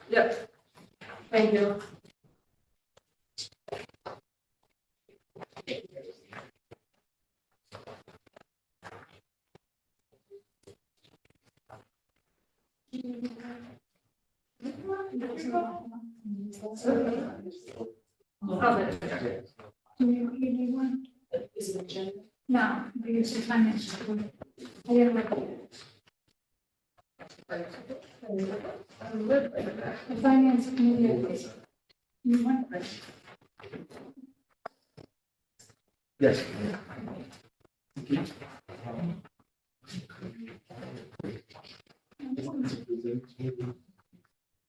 Yep. Thank you. Do you need one? Is it agenda? No, because it's financial. I didn't like it. The finance committee. You want? Yes.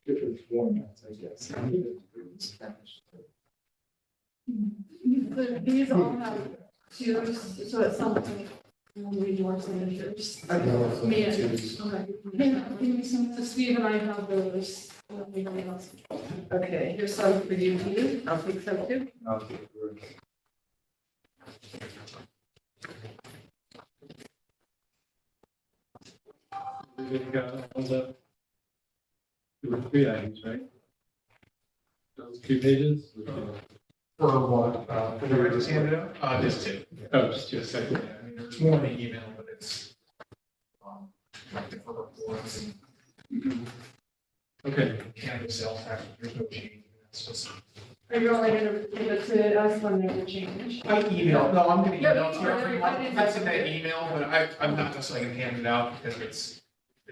Different formats, I guess. These all have twos, so it's something. Read more signatures. I know. Yeah. Okay. Give me some. So Steve and I have those. Okay, here's some for you, Steve. I'll take some too. Okay, There were 3 items, right? Those 2 pages? For what, for the just handed out? Just two. Oh, just 2 Yeah, seconds. I mean, there's more in the email, but it's, like different reports and Okay, cannabis sales tax, there's no change. It's just, Are you only gonna give it to us when there's a change? I email, no, I'm gonna Yeah, email it to yeah, everyone, I didn't- that's in that email, but I'm not necessarily gonna hand it out because it's,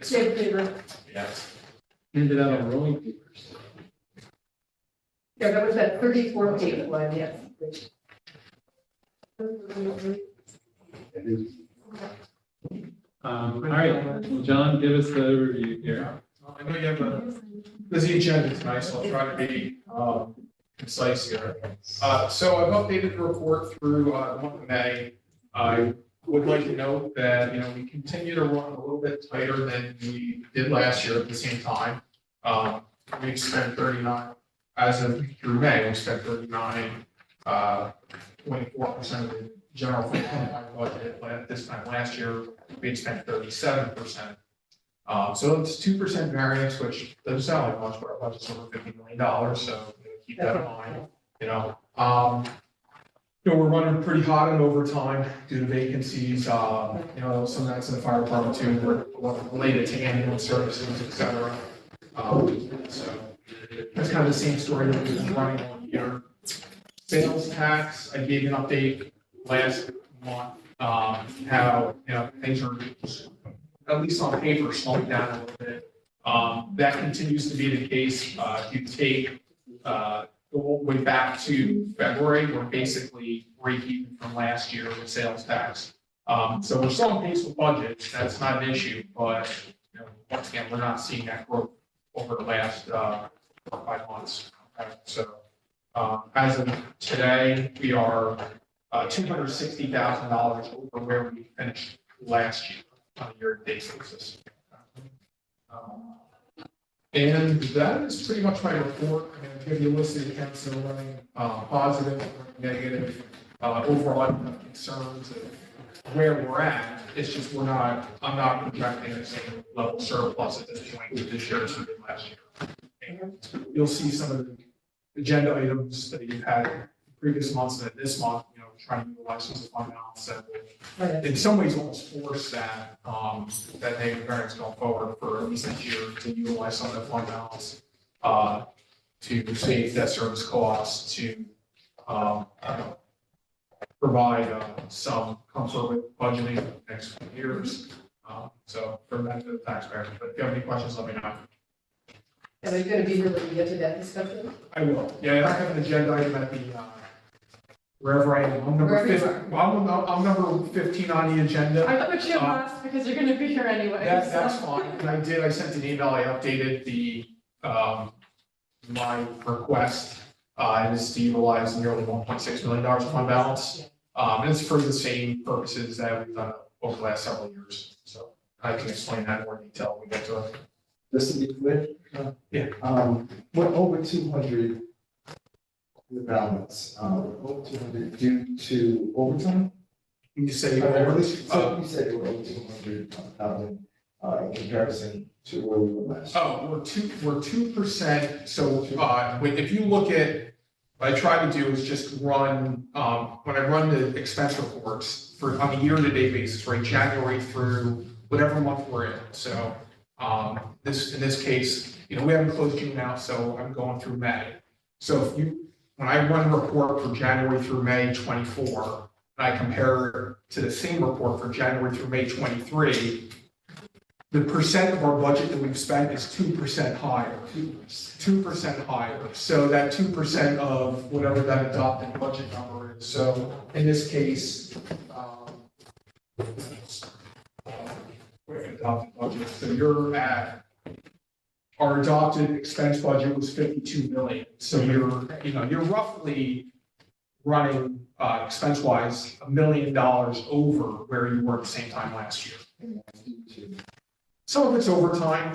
Same favor. yes. handed out on rolling papers. Yeah, that was that 34-page one, yes. All right, John, give us the overview here. I know you have a busy agenda tonight, so I'll try to be concise here. So I've updated the report through the month of May. I would like to note that, we continue to run a little bit tighter than we did last year at the same time. We spent 39, as of through May, we spent 39.4% of the general fund budget. At this time last year, we had spent 37%. So it's 2% variance, which doesn't sound like much, but our budget's over $50 million, so keep that in mind, we're running pretty hot on overtime due to vacancies, some of that's in the fire department too, related to ambulance services, et cetera. So that's kind of the same story that we've been running on here. Sales tax, I gave you an update last month, how, things are at least on paper, slowing down a little bit. That continues to be the case. If you take, go all the way back to February, we're basically break even from last year with sales tax. So we're still on pace with budget. That's not an issue, but, once again, we're not seeing that growth over the last 4 or 5 months. Okay? So, as of today, we are $260,000 over where we finished last year on a year-to-date basis. And that is pretty much my report. I'm going to give you a list of the accounts that are running positive, negative, overall I don't have concerns of where we're at. It's just I'm not projecting the same level surplus at this point with this year as we did last year. And you'll see some of the agenda items that you've had in previous months and this month, trying to utilize some of the fund balance that will, in some ways, almost force that, that negative variance going forward for at least this year to utilize some of the fund balance, to save debt service costs, to, provide, some comfort with budgeting for the next few years. So for the benefit of the taxpayers, but if you have any questions, let me know. And are you gonna be here when we get to that discussion? I will. Yeah, I have an agenda item at the, wherever I am. I'm number Wherever you 15. I'm number 15 on the agenda. I put you last because you're gonna be here anyway. That's fine. And I sent an email. I updated the, my request, is to utilize nearly $1.6 million of fund balance. And it's for the same purposes that we've done over the last several years. So I can explain that in more detail when we get to it. Just to be clear. Yeah. We're over 200 the balance, over 200 due to overtime. When you say You over, said you were over 200,000 in comparison to where we were last? Oh, we're 2%, so, if you look at, what I try to do is just run, when I run the expense reports on a year-to-date basis, right, January through whatever month we're in, so, in this case, we haven't closed June out, so I'm going through May. So when I run a report for January through May 24, and I compare it to the same report for January through May 23, the percent of our budget that we've spent is 2% higher. 2% higher. So that 2% of whatever that adopted budget number is. So in this case, adopted budget. So you're at, our adopted expense budget was 52 million. So you're roughly running expense-wise $1 million over where you were at the same time last year. Some of it's overtime,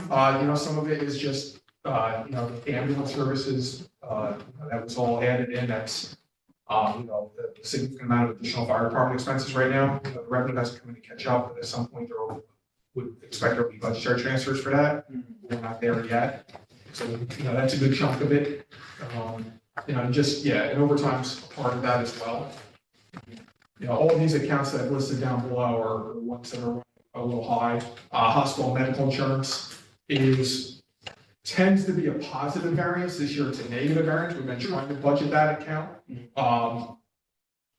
some of it is just, the ambulance services, that was all added in, that's, a significant amount of additional fire department expenses right now. The revenue hasn't come in to catch up, but at some point there would expect there to be budgetary transfers for that. We're not there yet. So, that's a good chunk of it. And overtime's a part of that as well. All these accounts that I've listed down below are the ones that are a little high. Hospital medical insurance tends to be a positive variance. This year it's a negative variance. We've been trying to budget that account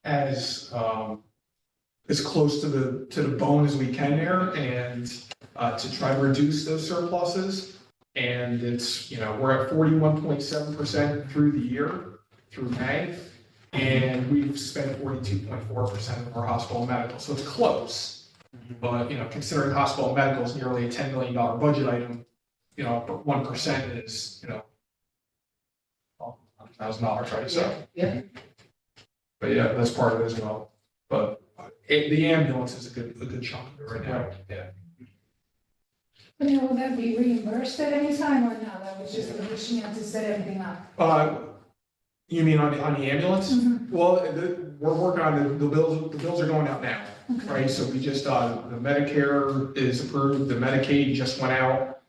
as close to the bone as we can there, and to try to reduce those surpluses. And it's, we're at 41.7% through the year, through May, and we've spent 42.4% of our hospital medical. So it's close. But, considering hospital medical is nearly a $10 million budget item, 1% is, $1,000, right? So, Yeah. but yeah, that's part of it as well. But the ambulance is a good chunk of it right now. Yeah. But now, will that be reimbursed at any time or no? That was just a machine to set everything up? You mean on the ambulance? Mhm. Well, we're working on the bills. The bills are going out now, right? So we just, the Medicare is approved, the Medicaid just went out.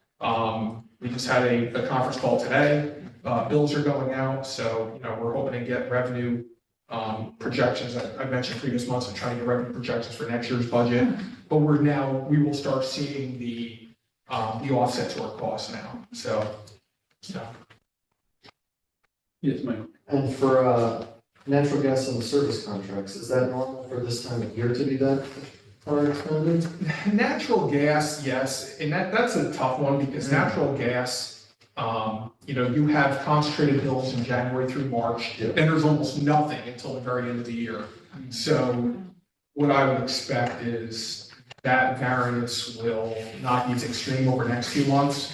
We just had a conference call today. Bills are going out, so, we're hoping to get revenue projections. I mentioned previous months, I'm trying to get revenue projections for next year's budget. But we will start seeing the offset to our costs now, so. Yes, Mike. And for natural gas and the service contracts, is that normal for this time of year to be that far expended? Natural gas, yes, and that's a tough one because natural gas, you have concentrated bills in January through March, Yeah. then there's almost nothing until the very end of the year. So what I would expect is that variance will not be as extreme over the next few months,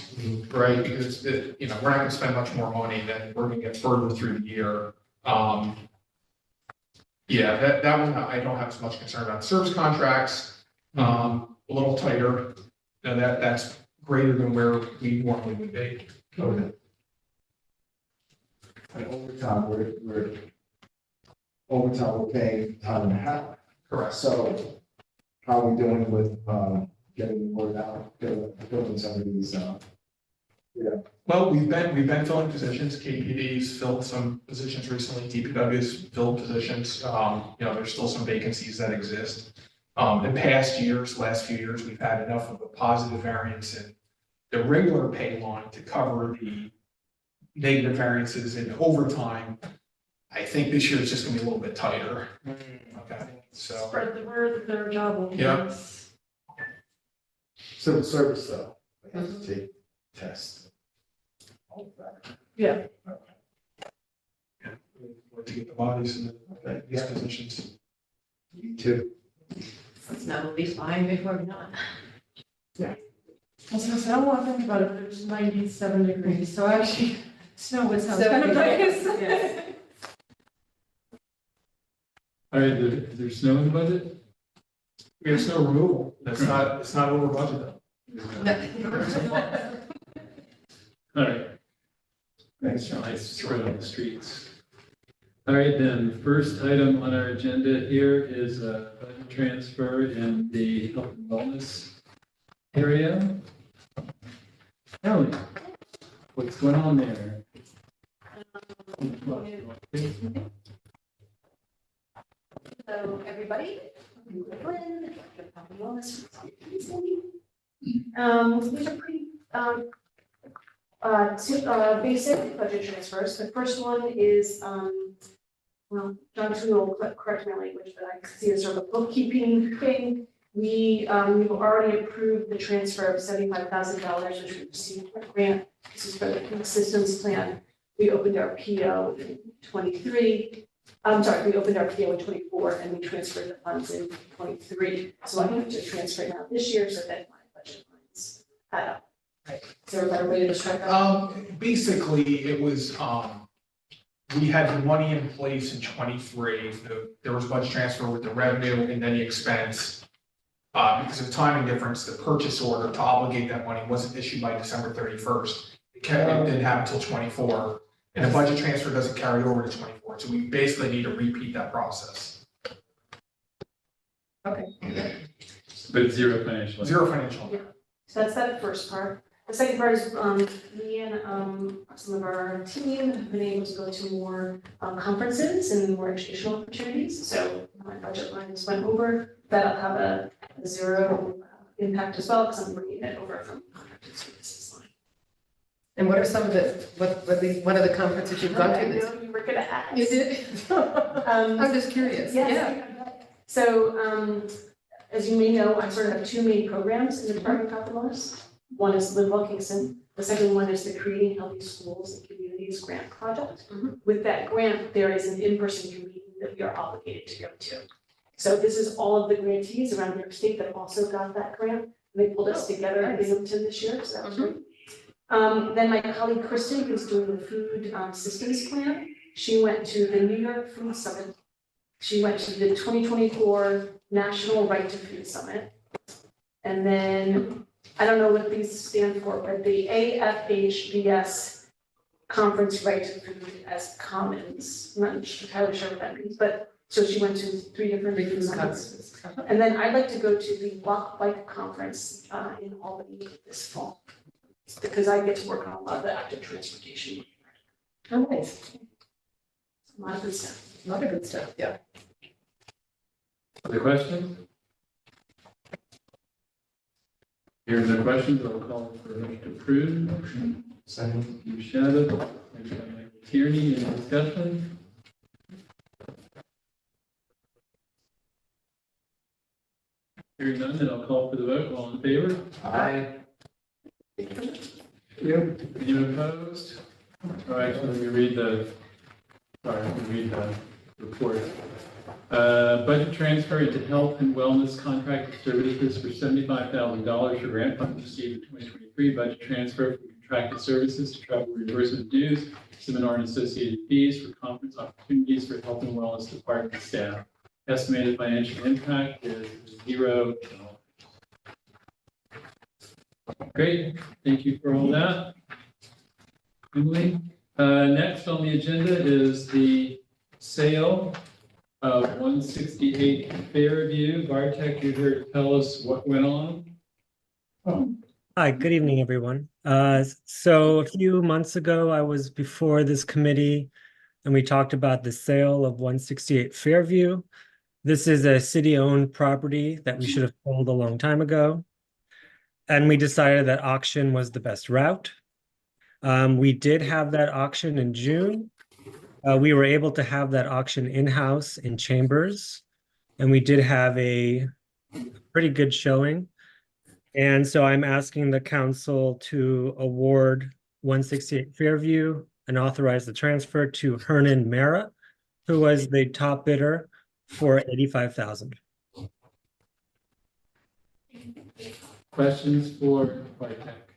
right? Because we're not gonna spend much more money than we're gonna get further through the year. That one I don't have as much concern about. Service contracts, a little tighter. That's greater than where we normally would be. Okay. And overtime, we're paying time and a half. Correct. So how are we doing with, getting the word out, filling some of these, Well, we've been filling positions. KPD's filled some positions recently. DPW's filled positions. There's still some vacancies that exist. In past years, last few years, we've had enough of a positive variance in the regular pay line to cover the negative variances in overtime. I think this year it's just gonna be a little bit tighter. Okay, so. Spread the word, their job will. Yeah. civil service though? They have to take tests. All of that. Yeah. Where to get the bodies in these positions. Me too. Snow will be fine before we're done. Yeah. I was gonna say, I don't want to think about it, but it was 97 degrees, so actually, snow would sound kind of nice. Yes. All right, is there snow in the budget? We have snow removal. It's not over budget though. All right. Thanks, John. Nice spread on the streets. All right, then, first item on our agenda here is a budget transfer in the health and wellness area. Ellie, what's going on there? Hello, everybody. I'm Lynn, Director of Public Wellness. These are pretty, basic budget transfers. The first one is, well, John Toon will correct my language, but I see it as sort of a bookkeeping thing. We've already approved the transfer of $75,000, which we received from a grant. This is for the food systems plan. We opened our PO in 23. I'm sorry, we opened our PO in 24 and we transferred the funds in 23. So I have to transfer it now this year so that my budget lines add up. Is there a better way to describe that? Basically, it was, we had the money in place in 23. There was budget transfer with the revenue and then the expense. Because of timing difference, the purchase order to obligate that money wasn't issued by December 31st. It didn't happen until 24. And the budget transfer doesn't carry over to 24. So we basically need to repeat that process. Okay. But zero financial. Zero financial. Yeah. So that's that first part. The second part is, me and some of our team have been able to go to more conferences and more educational opportunities. So my budget lines went over. That'll have a zero impact as well because I'm bringing it over from contracted services line. And what are some of the, what are the conferences you've gone to I this? know you were gonna ask. You did? I'm just curious. Yes. So, as you may know, I sort of have two main programs in the Department of Health and Wellness. One is Live Well Kingston. The second one is the Creating Healthy Schools and Communities Grant Project. With that grant, there is an in-person meeting that we are obligated to go to. So this is all of the grantees around New York State that also got that grant. They pulled us together in Binghamton this year, so that was great. Then my colleague Kristen, who's doing the food systems plan, she went to the New York Food Summit. She went to the 2024 National Right to Food Summit. And then, I don't know what these stand for, but the AFHBS Conference Right to Food as Commons. I'm not entirely sure what that means, but so she went to 3 different food summits. And then I'd like to go to the Walk Bike Conference in Albany this fall. Because I get to work on a lot of the active transportation. Oh, nice. A lot of good stuff. A lot of good stuff, yeah. Other questions? Hearing no questions, I'll call for a motion to approve. Motion. Second. You shout it. Second by Michael Tierney, any discussion? Hearing none, then I'll call for the vote. All in favor? Aye. Anyone opposed? Oh, actually, let me read the report. Budget transfer into health and wellness contracted services for $75,000 for grant funds received in 2023. Budget transfer from contracted services to travel reimbursement dues, seminar and associated fees for conference opportunities for health and wellness department staff. Estimated financial impact is $0. Great, thank you for all that. Emily, next on the agenda is the sale of 168 Fairview. Bartek, you're here to tell us what went on. Hi, good evening, everyone. So a few months ago, I was before this committee and we talked about the sale of 168 Fairview. This is a city-owned property that we should have sold a long time ago. And we decided that auction was the best route. We did have that auction in June. We were able to have that auction in-house in Chambers, and we did have a pretty good showing. And so I'm asking the council to award 168 Fairview and authorize the transfer to Hernan Mara, who was the top bidder for $85,000. Questions for Bartek?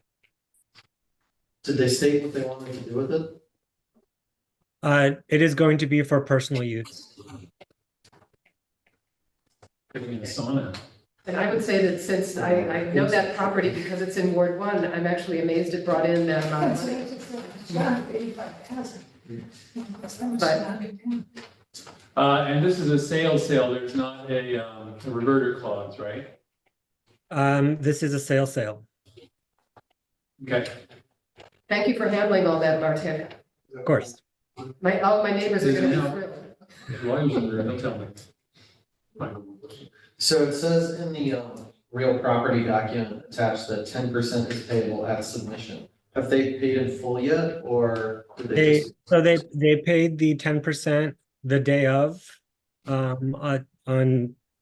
Did they state what they wanted to do with it? It is going to be for personal use. Putting in a sauna. And I would say that since I know that property because it's in Ward 1, I'm actually amazed it brought in that amount of money. And this is a sale, there's not a reverter clause, right? This is a sale. Okay. Thank you for handling all that, Bartek. Of course. All my neighbors are gonna be thrilled. If lawyers in the room, they'll tell me. Fine. So it says in the real property document attached that 10% is payable at submission. Have they paid in full yet, or did they just? They paid the 10% the day of, on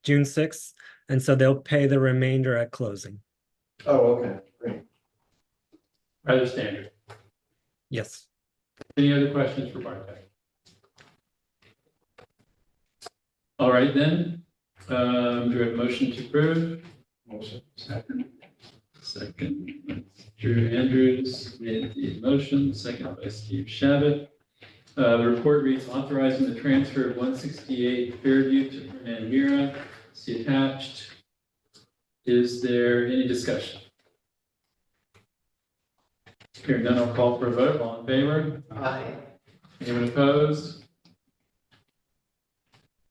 June 6th, and so they'll pay the remainder at closing. Oh, okay, great. Rather standard. Yes. Any other questions for Bartek? All right, then, do we have a motion to approve? Motion. Second, Drew Andrews made the motion, second by Steve Shabbat. The report reads authorizing the transfer of 168 Fairview to Fernand Mira. See attached. Is there any discussion? Hearing none, I'll call for a vote. All in favor? Aye. Anyone opposed?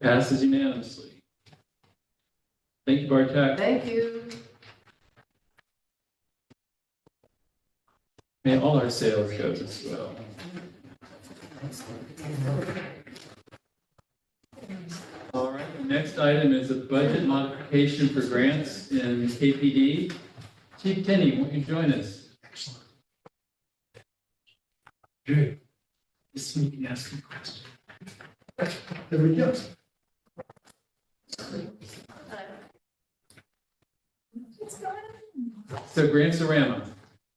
Passes unanimously. Thank you, Bartek. Thank you. May all our sales go as well. All right, the next item is a budget modification for grants in KPD. Chief Kenny, won't you join us? Excellent. Drew, this week you ask a question. There we go. So Grants-A-Rama.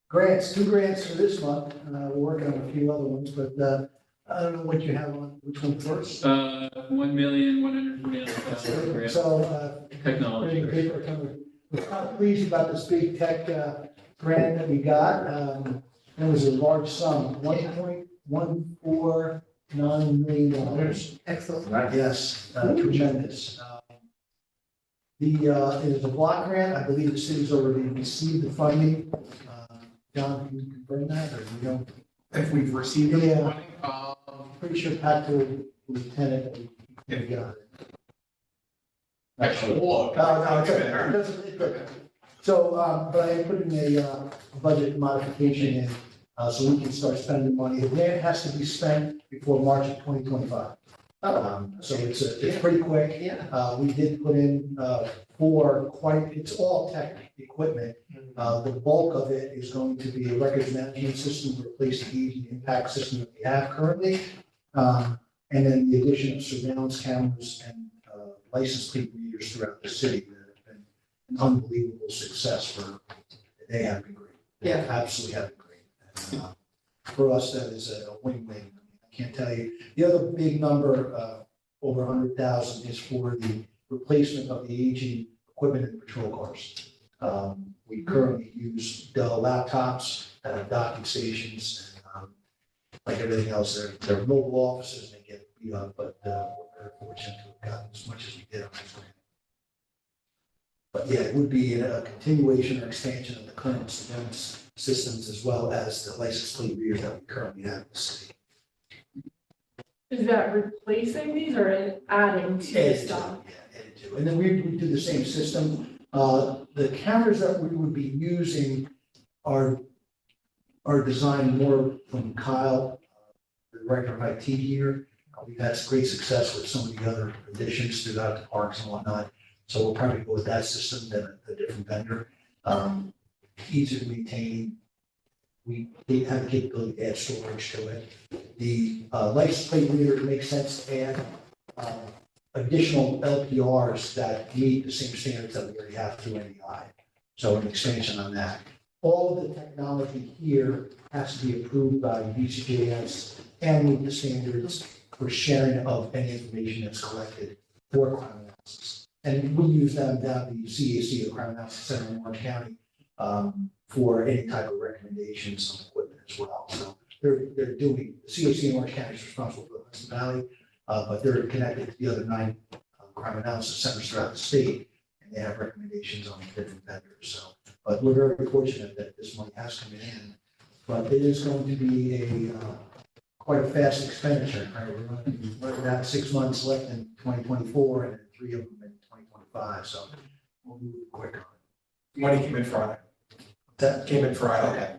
Grants, 2 grants for this month. We're working on a few other ones, but I don't know what you have on, which one first. $1,149,000 grant So, technology. we're quite pleased about this big tech grant that we got. It was a large sum, $1.149 million. Excellent. Yes, tremendous. It is a block grant. I believe the city's already received the funding. John, can you confirm that, or you don't? If we've received the Yeah. money, Pretty sure Pat told Lieutenant we got it. actually, look. No, it's okay. It doesn't- it doesn't. So, but I put in a budget modification in, so we can start spending money. The grant has to be spent before March of 2025. So it's pretty quick. Yeah. We did put in, it's all tech equipment. The bulk of it is going to be a records management system, replace the aging impact system that we have currently. And then the addition of surveillance cameras and license plate readers throughout the city that have been an unbelievable success they have been great. They Yeah. absolutely have been great. And, for us, that is a win-win. I can't tell you. The other big number, over 100,000, is for the replacement of the aging equipment in patrol cars. We currently use Dell laptops that have docking stations. Like everything else, they're mobile offices, and they get beat up, but we're very fortunate to have gotten as much as we did on this grant. But yeah, it would be a continuation or expansion of the current surveillance systems as well as the license plate readers that we currently have in the city. Is that replacing these or adding to the Add to, stuff? yeah, add to. And then we do the same system. The cameras that we would be using are designed more from Kyle, the director of IT here. We've had some great success with some of the other additions throughout the parks and whatnot. So we'll probably go with that system than a different vendor. Easier to maintain. We have the capability to add storage to it. The license plate reader, it makes sense to add additional LPRs that meet the same standards that we already have through NEI. So an expansion on that. All of the technology here has to be approved by DCJS and meet the standards for sharing of any information that's collected for crime analysis. And we use them down the CAC, the Crime Analysis Center in Orange County, for any type of recommendations on equipment as well. So they're doing, CAC in Orange County is responsible for the Hudson Valley, but they're connected to the other 9 crime analysis centers throughout the state, and they have recommendations on different vendors. So, but we're very fortunate that this money has come in, but it is going to be quite a fast expenditure. Right? We're about 6 months left in 2024, and 3 of them in 2025. So we'll move quick on it. Money came in Friday. That Came in Friday. Okay.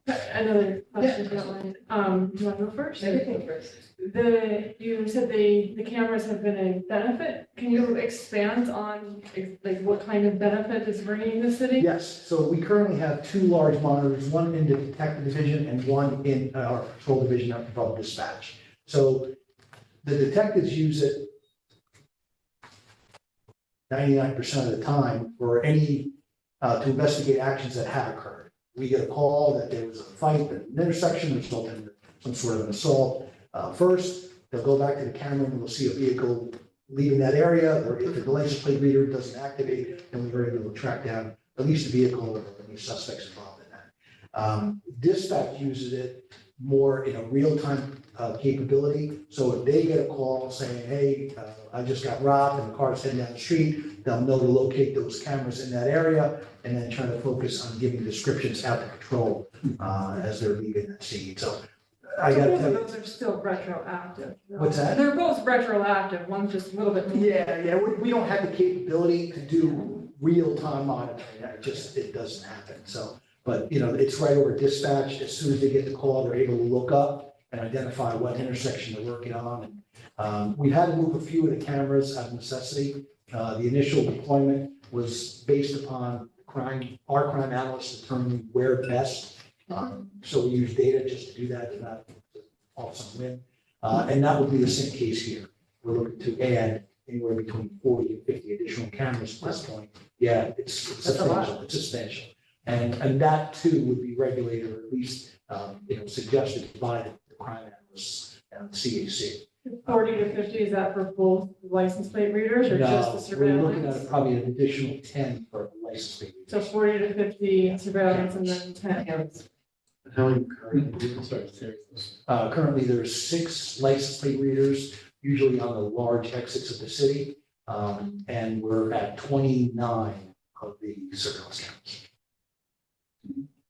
Another question, if you don't mind. Do you want to go first? Everything first. You said the cameras have been a benefit. Can you expand on like what kind of benefit it's bringing the city? Yes, so we currently have two large monitors, one in the detective division and one in our patrol division up above dispatch. So the detectives use it 99% of the time for any, to investigate actions that have occurred. We get a call that there was a fight at an intersection, resulting in some sort of an assault. First, they'll go back to the camera and we'll see a vehicle leaving that area, or if the license plate reader doesn't activate, then we're able to track down at least the vehicle or any suspects involved in that. Dispatch uses it more in a real-time capability. So if they get a call saying, hey, I just got robbed and the car's heading down the street, they'll know to locate those cameras in that area and then try to focus on giving descriptions out to patrol as they're leaving that scene. So I gotta Both tell of you. those are still retroactive. What's that? They're both retroactive. One's just a little bit more. Yeah, we don't have the capability to do real-time monitoring. It doesn't happen. So, but it's right over dispatch. As soon as they get the call, they're able to look up and identify what intersection they're working on. And we've had to move a few of the cameras out of necessity. The initial deployment was based upon our crime analysts determining where best. So we use data just to do that, not off some whim. And that would be the same case here. We're looking to add anywhere between 40 and 50 additional cameras at this point. Yeah, it's substantial. It's substantial. And that too would be regulated, or at least suggested by the crime analysts and the CAC. 40 to 50, is that for both license plate readers or just the No, we're looking at surveillance? probably an additional 10 for license plate readers. So 40 to 50 surveillance and then 10. How many current? Sorry, seriously. Currently, there's 6 license plate readers, usually on the large exits of the city. And we're at 29 of the surveillance cameras.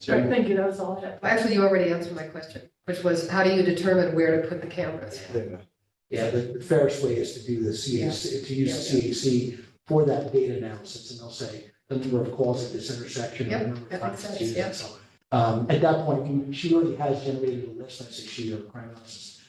Right, thank you, that was all I had. Actually, you already answered my question, which was how do you determine where to put the cameras? Yeah, the fairest way is to do the CAC, to use the CAC for that data analysis, and they'll say the number of calls at this intersection. Yep, the number of that makes times sense, used, yeah. and so at that point, she already has generated a list. I say she or the crime analysis.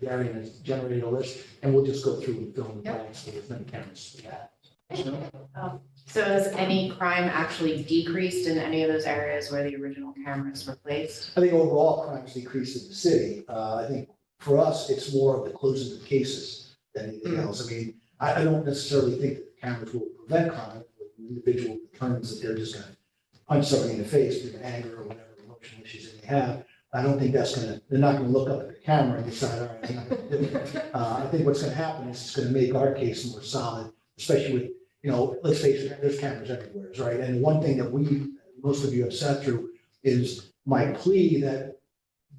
Darian has generated a list, and we'll just go through and fill in the Yep. blanks with as many cameras as we have. So has any crime actually decreased in any of those areas where the original cameras were placed? I think overall crime's decreased in the city. I think for us, it's more of the closing of the cases than anything else. I mean, I don't necessarily think that the cameras will prevent crime. If the individual determines that they're just gonna punch somebody in the face due to anger or whatever emotional issues they may have. I don't think they're not gonna look up at the camera and decide, all right, I'm not gonna do it. I think what's gonna happen is it's gonna make our case more solid, especially with, let's face it, there's cameras everywhere, right? And one thing that most of you have sat through is my plea that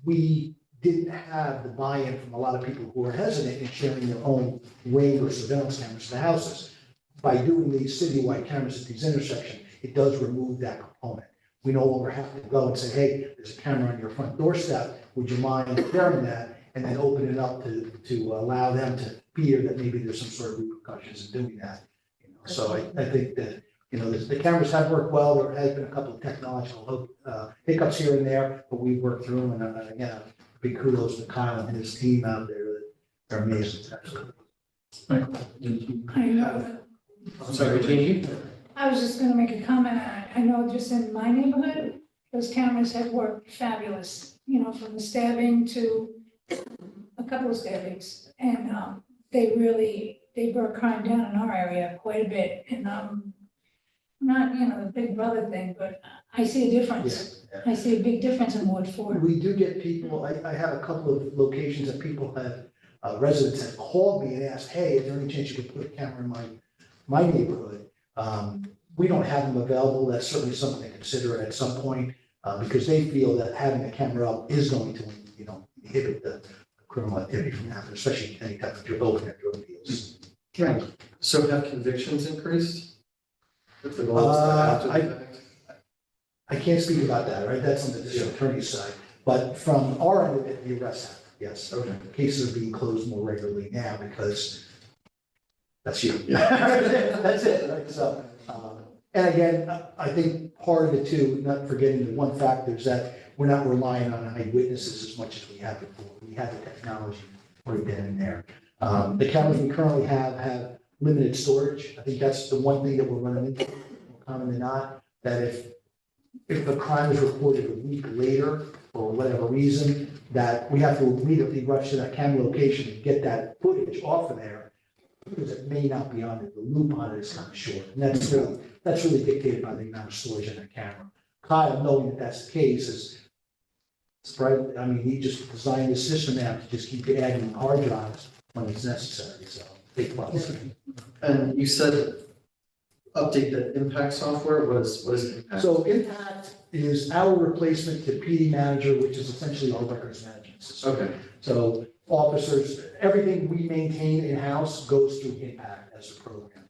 we didn't have the buy-in from a lot of people who are hesitant in sharing their own ring or surveillance cameras to the houses. By doing these citywide cameras at these intersections, it does remove that component. We no longer have to go and say, hey, there's a camera on your front doorstep. Would you mind sharing that? And then open it up to allow them to fear that maybe there's some sort of repercussions in doing that. So I think that, the cameras have worked well. There has been a couple of technological hiccups here and there, but we've worked through them. And again, big kudos to Kyle and his team out there. They're amazing. I'm sorry, Jeannie? I was just gonna make a comment. I know just in my neighborhood, those cameras have worked fabulous, from the stabbing to a couple of stabbings. And they brought crime down in our area quite a bit. And not, the big brother thing, but I see a difference. Yeah. I see a big difference in Ward 4. We do get people, I have a couple of locations that people have, residents have called me and asked, hey, is there any chance you could put a camera in my neighborhood? We don't have them available. That's certainly something to consider at some point, because they feel that having a camera up is going to, inhibit the criminal activity from happening, especially any type of drug deals. Right. So have convictions increased? If the goal is to after the fact? I can't speak about that, right? That's on the district attorney's side. But from our end of it, the arrests have, yes. Okay. Cases are being closed more regularly now because that's you. That's it, right? So, and again, I think part of it too, not forgetting the one factor is that we're not relying on eyewitnesses as much as we have before. We have the technology right then and there. The cameras we currently have limited storage. I think that's the one thing that we're running into, more common than not, that if a crime is reported a week later, for whatever reason, that we have to immediately rush to that camera location and get that footage off of there, because it may not be on it, the loop on it is kind of short, and that's really dictated by the amount of storage in that camera. Kyle, knowing that that's the case, is surprised, I mean, he just designed the system now to just keep adding hard drives when it's necessary, so big plus. And you said update the impact software, what is impact? So Impact is our replacement to PD Manager, which is essentially our records management system. Okay, So officers, everything we maintain in-house goes through Impact as a program.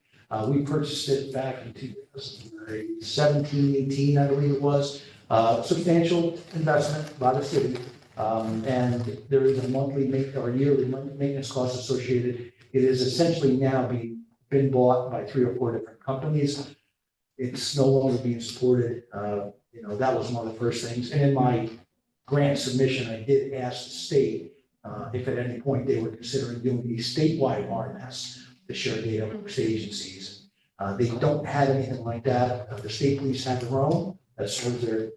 We purchased it back in 2017, 18, I believe it was. Substantial investment by the city. And there is a monthly or yearly maintenance cost associated. It is essentially now been bought by 3 or 4 different companies. It's no longer being supported. That was one of the first things. And in my grant submission, I did ask the state if at any point they were considering doing a statewide RMS to share data amongst agencies. They don't have anything like that. The state police have their own that serves their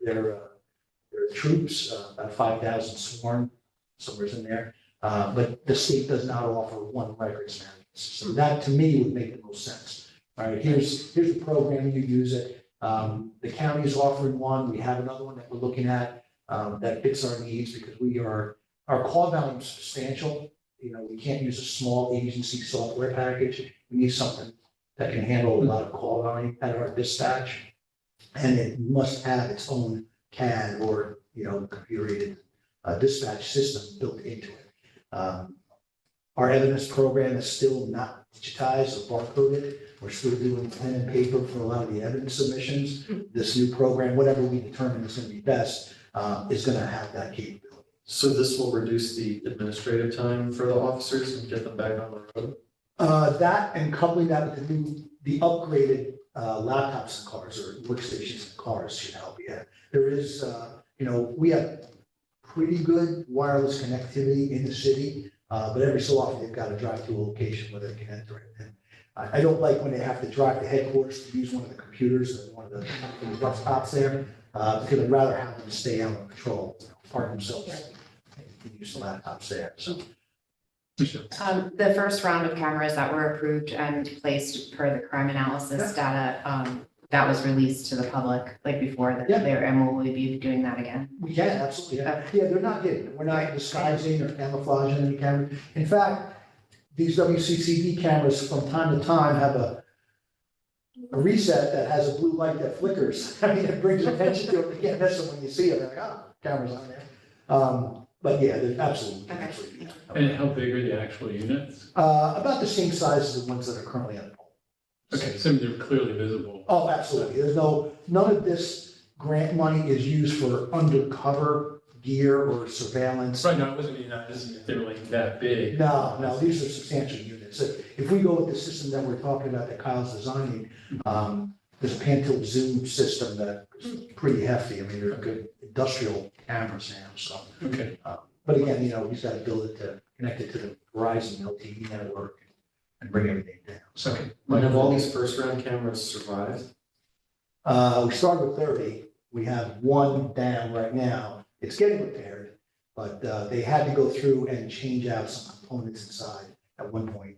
troops, about 5,000 sworn, somewhere's in there. But the state does not offer one records management. So that to me would make the most sense. All right, here's the program, you use it. The county is offering one. We have another one that we're looking at that fits our needs because our call volume is substantial. We can't use a small agency software package. We need something that can handle a lot of call volume at our dispatch. And it must have its own CAD or, computer-aided dispatch system built into it. Our evidence program is still not digitized or barcoded. We're still doing pen and paper for a lot of the evidence submissions. This new program, whatever we determine is going to be best, is going to have that capability. so this will reduce the administrative time for the officers and get them back on the road? That and coupling that with the upgraded laptops in cars or workstations in cars should help. Yeah, there is, we have pretty good wireless connectivity in the city, but every so often they've got to drive to a location where they can enter it. And I don't like when they have to drive to headquarters to use one of the computers or one of the desktops there, because I'd rather have them stay out of patrol, park themselves, and use the laptops there. So. The first round of cameras that were approved and placed per the crime analysis data, that was released to the public like before that there, and will we be doing that again? We can, absolutely. Yeah, they're not hidden. We're not disguising or camouflaging any camera. In fact, these WCCD cameras from time to time have a reset that has a blue light that flickers. I mean, it brings attention to it. You can't miss them when you see it. They're like, oh, camera's on there. But yeah, they're absolutely. Okay. Absolutely. And how big are the actual units? About the same size as the ones that are currently on the pole. Okay, so they're clearly visible. Oh, absolutely. There's none of this grant money is used for undercover gear or surveillance. Right, no, it wasn't, if they were like that big. No, these are substantial units. If we go with the system that we're talking about that Kyle's designing, there's a pan-tilt zoom system that is pretty hefty. I mean, they're good industrial cameras now, so. Okay. But again, he's got to build it to connect it to the Verizon LTE network and bring everything down. So Okay. And have all these first round cameras survived? we started with 30. We have one down right now. It's getting repaired, but they had to go through and change out some components inside at one point.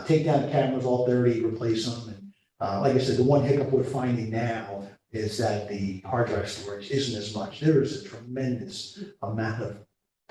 Take down the cameras, all 30, replace them. And like I said, the one hiccup we're finding now is that the hard drive storage isn't as much. There is a tremendous amount of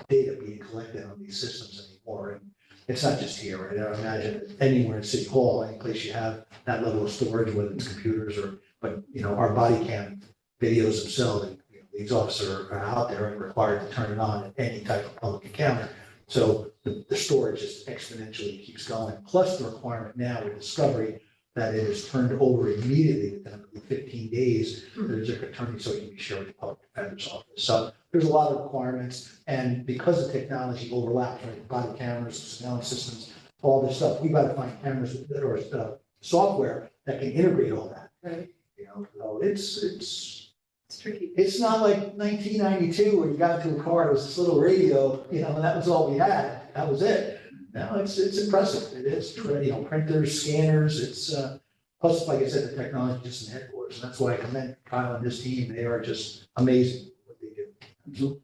data being collected on these systems anymore. And it's not just here, right? I imagine anywhere in City Hall, any place you have that level of storage, whether it's computers but our body cam videos themselves, and these officers are out there and required to turn it on at any type of public encounter. So the storage just exponentially keeps going. Plus the requirement now with Discovery that it is turned over immediately within 15 days to the district attorney so it can be shared with the public defender's office. So there's a lot of requirements, and because the technology overlaps, right, body cameras, surveillance systems, all this stuff, we've got to find cameras that are software that can integrate all that. Right. So it's It's tricky. It's not like 1992 where you got into a car, it was this little radio, and that was all we had. That was it. Now it's impressive. It is, printers, scanners, plus, like I said, the technology just in headquarters. And that's why I commend Kyle and his team. They are just amazing what they do.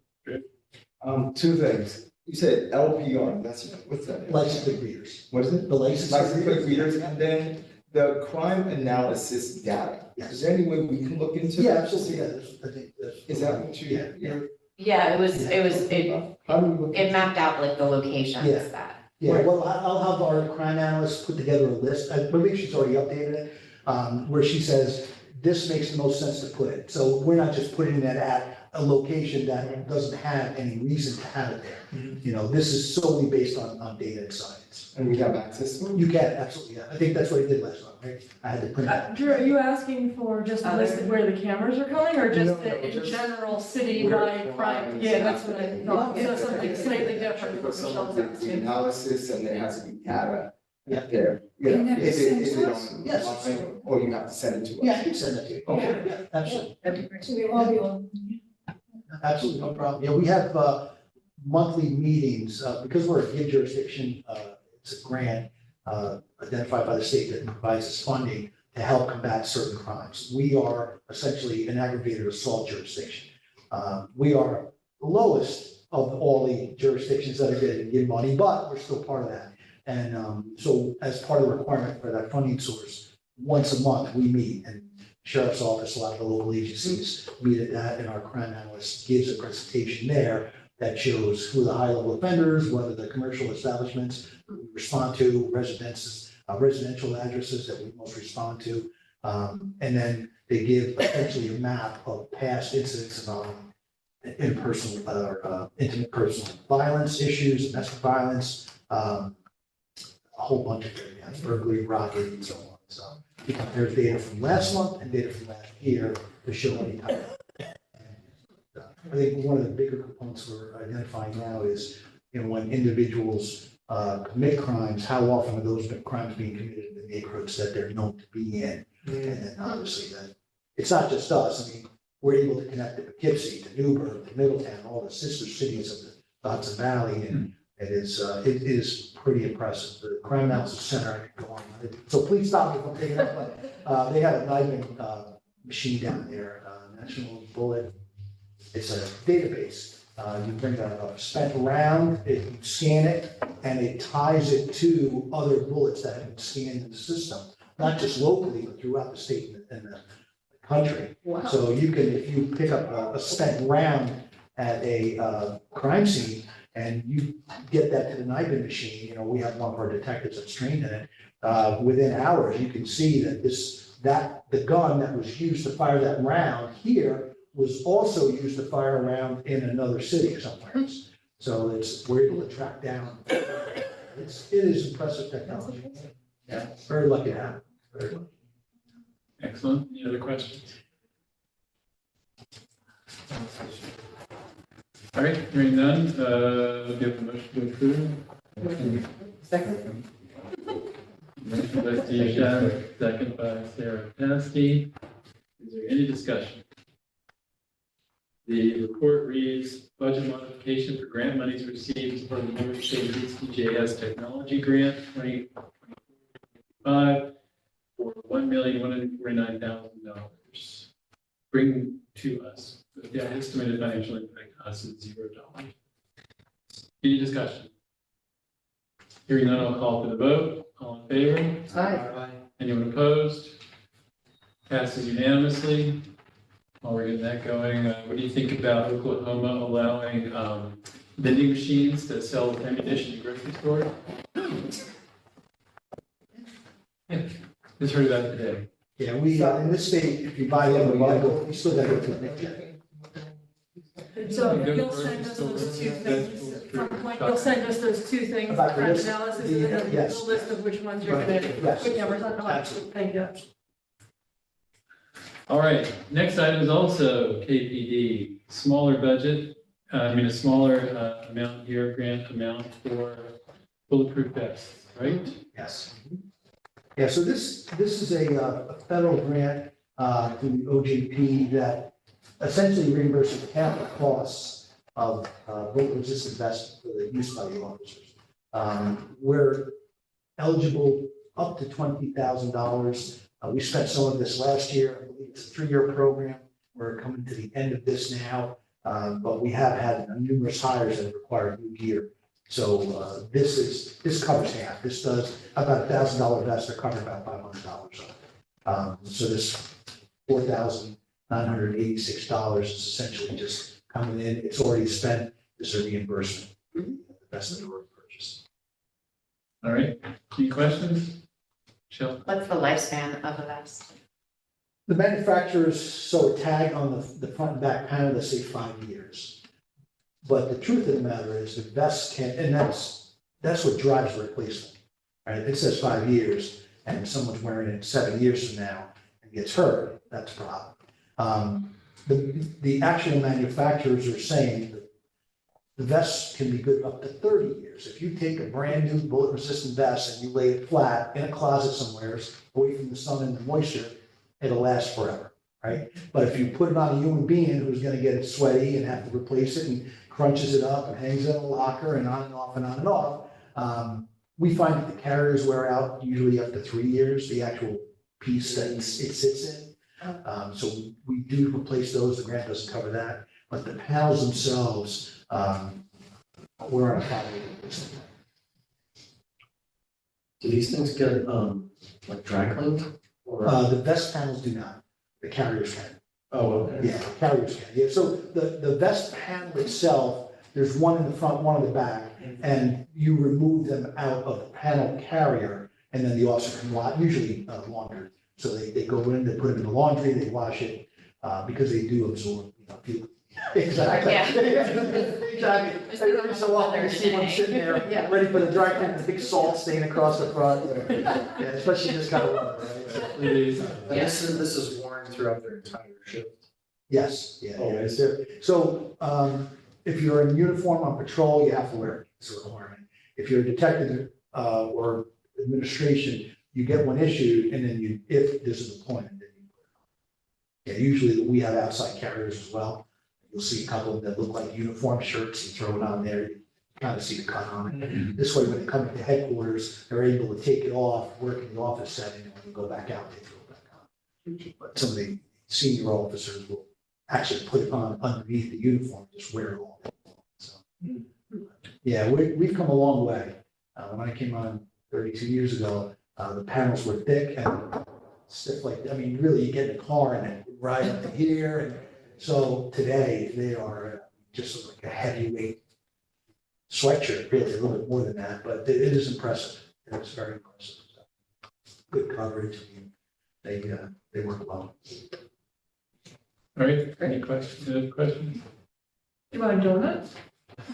Two things. You said LPR, what's that? License plate readers. What is it? The license. License plate readers, and then the crime analysis data. Yes. Is there any way we can look into? Yeah, that? absolutely. Yeah, I think Is that what Yeah. Yeah, it How do we look? mapped out like the locations Yeah. that. Yeah, well, I'll have our crime analyst put together a list, I believe she's already updated it, where she says, this makes the most sense to put it. So we're not just putting that at a location that doesn't have any reason to have it there. This is solely based on data and science. And we have access to it? You can, absolutely, yeah. I think that's what I did last time, right? I had to print that. Drew, are you asking for just a list of where the cameras are coming, or just No, in just general where citywide crime? crime is Yeah, that's what I thought, Yeah. so something slightly different. from Because Michelle's the asking. analysis and there has to be data Yeah. there. Can that be Is sent it to us? on, Yes. or you have to send it to us? Yeah, I can send that to you. Okay. Yeah, absolutely. So we all be on. Absolutely, no problem. Yeah, we have monthly meetings, because we're a gift jurisdiction, it's a grant identified by the state that provides us funding to help combat certain crimes. We are essentially an aggravated assault jurisdiction. We are the lowest of all the jurisdictions that are going to give money, but we're still part of that. And so as part of the requirement for that funding source, once a month, we meet, and Sheriff's Office, a lot of the local agencies meet at that, and our crime analyst gives a presentation there that shows who the high-level offenders, whether the commercial establishments we respond to, residential addresses that we most respond to. And then they give essentially a map of past incidents of interpersonal or intimate personal violence issues, domestic violence, a whole bunch of things, burglary, robbery, and so on. So you compare data from last month and data from last year to show any type. I think one of the bigger components we're identifying now is, when individuals commit crimes, how often are those crimes being committed in the neighborhoods that they're known to be in? And then obviously that, it's not just us. I mean, we're able to connect to Poughkeepsie, to Newburgh, to Middletown, all the sister cities of the Hudson Valley, and it is pretty impressive. The Crime Analysis Center, I could go on. So please stop me from taking that, but they have a NIBIN machine down there, National Bullet. It's a database. You bring a spent round, you scan it, and it ties it to other bullets that have been scanned in the system, not just locally, but throughout the state and the country. Wow. So you can, if you pick up a spent round at a crime scene and you get that to the NIBIN machine, we have one of our detectives that's trained in it. Within hours, you can see that the gun that was used to fire that round here was also used to fire a round in another city somewhere. So we're able to track down. It is impressive technology. Yeah, very lucky to have it. Very lucky. Excellent. Any other questions? All right, hearing none, do you have a motion to approve? Second. Motion by Steve Shattuck, second by Sarah Paskey. Is there any discussion? The report reads, budget modification for grant monies received as part of the New York State DCJS Technology Grant 2025 for $1,149,000. Bring to us, the estimated financial impact to us is $0. Any discussion? Hearing none, I'll call for the vote. All in favor? Aye. Anyone opposed? Passes unanimously. While we're getting that going, what do you think about Oklahoma allowing vending machines that sell ammunition in grocery stores? Yeah, just heard that today. Yeah, we, in this state, if you buy them, you still gotta go to the next check. So you'll send us those two things, you'll send us those two things, About the crime list, analysis, and then yes. the list of which ones you're Right, gonna, yes. which numbers, thank you. All right, next item is also KPD, smaller budget, a smaller amount here, grant amount for bulletproof vests, right? Yes. Yeah, so this is a federal grant through the OJP that essentially reimbursing half the costs of bullet resistant vests for the use by the officers. We're eligible up to $20,000. We spent some of this last year. I believe it's a 3-year program. We're coming to the end of this now, but we have had numerous hires that require new gear. So this covers half. This does about $1,000 vest are covered about $500. So this $4,986 is essentially just coming in. It's already spent. This is a reimbursement. The vest that we already purchased. All right, any questions? Michelle? What's the lifespan of a vest? The manufacturers sew a tag on the front and back panel that say 5 years. But the truth of the matter is the vest can, and that's what drives replacement, right? It says 5 years and someone's wearing it 7 years from now and gets hurt, that's a problem. The actual manufacturers are saying that the vests can be good up to 30 years. If you take a brand new bullet resistant vest and you lay it flat in a closet somewhere, away from the sun and the moisture, it'll last forever, right? But if you put it on a human being who's gonna get it sweaty and have to replace it and crunches it up and hangs it in a locker and on and off and on and off, we find that the carriers wear out usually up to 3 years, the actual piece that it sits in. So we do replace those, the grant doesn't cover that, but the panels themselves, we're on a 5-year basis. Do these things get, like dry cleaned? Or, The vest panels do not, the carriers can. oh, okay. Yeah, carriers can, yeah, so the vest panel itself, there's one in the front, one in the back, and you remove them out of the panel carrier, and then the officer can wash, usually laundered. So they go in, they put them in the laundry, they wash it, because they do absorb, fuel. Exactly. Yeah. Exactly. Every so often, you see one sitting there, ready for the dry clean, the big salt stain across the front. Yeah, especially this kind of weather, right? And this is worn throughout their entire shift. Yes, yeah, Oh, it's there. So, if you're in uniform on patrol, you have to wear it, it's a requirement. If you're a detective, or administration, you get one issued, and then if there's a deployment, then you put it on. Yeah, usually we have outside carriers as well. You'll see a couple that look like uniform shirts, you throw it on there, you kind of see the cut on it. This way, when they come into headquarters, they're able to take it off, work in the office setting, and when you go back out, they throw it back on. But some of the senior officers will actually put it on underneath the uniform, just wear it all day long. So, yeah, we've come a long way. When I came on 32 years ago, the panels were thick and stiff really, you get in a car and it ride up to here. And so today, they are just like a heavyweight sweatshirt, really, a little bit more than that, but it is impressive. It's very impressive. Good coverage. They work well. All right, any questions? Do you want a donut?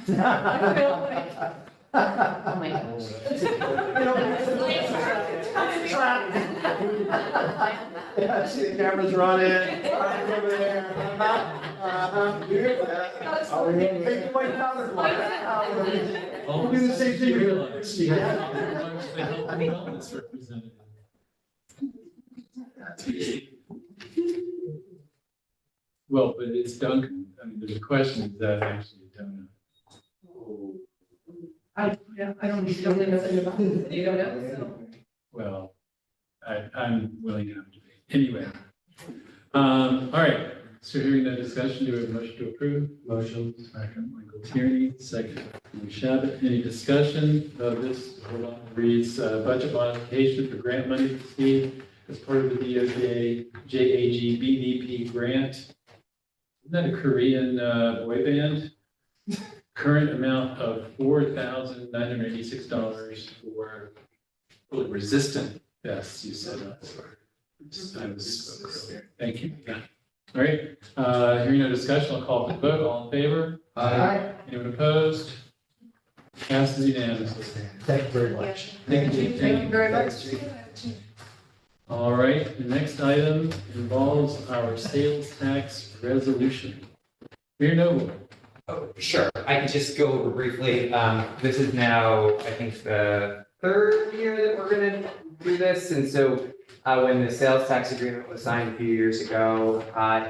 I feel like. Oh my gosh. Yeah, see the cameras running. Over there. We'll do the same thing. Wellness representative. Well, but it's Duncan. I mean, there's a question, is that actually a donut? I don't know nothing about it. You don't know, so. Well, I'm willing to have a debate. Anyway. All right, so hearing no discussion, do we have a motion to approve? Motion. Second, Michael Tierney, second, Lee Shabbat. Any discussion of this? Hold on, reads budget modification for grant money received as part of the DOJ JAG BDP grant. Isn't that a Korean boy band? Current amount of $4,986 for bullet resistant vests, you said. I misspoke earlier. Thank you. Yeah. All right, hearing no discussion, I'll call for the vote. All in favor? Aye. Anyone opposed? Passes unanimously. Thank you very much. Thank you. Thank you very much. All right, the next item involves our sales tax resolution. Mayor Noble. Oh, sure. I can just go over briefly. This is now, I think, the 3rd year that we're going to do this. And so when the sales tax agreement was signed a few years ago,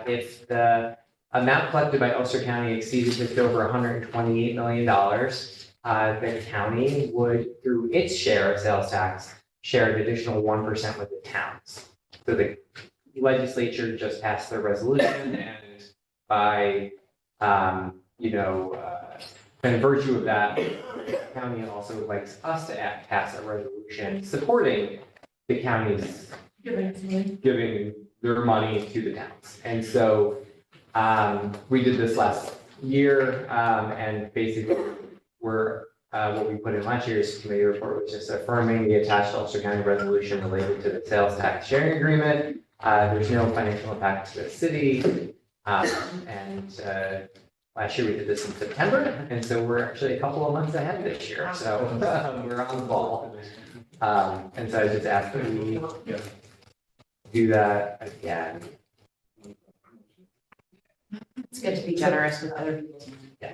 if the amount collected by Ulster County exceeded just over $128 million. The county would, through its share of sales tax, share an additional 1% with the towns. So the legislature just passed the resolution, and by, in virtue of that, the county also likes us to pass a resolution supporting the county's giving their money to the towns. And so we did this last year, and basically what we put in last year's committee report was just affirming the attached Ulster County resolution related to the sales tax sharing agreement. There's no financial impact to the city. And last year we did this in September, and so we're actually a couple of months ahead this year. So we're on the ball. And so I just asked that we do that again. It's good to be generous with other people. Yeah.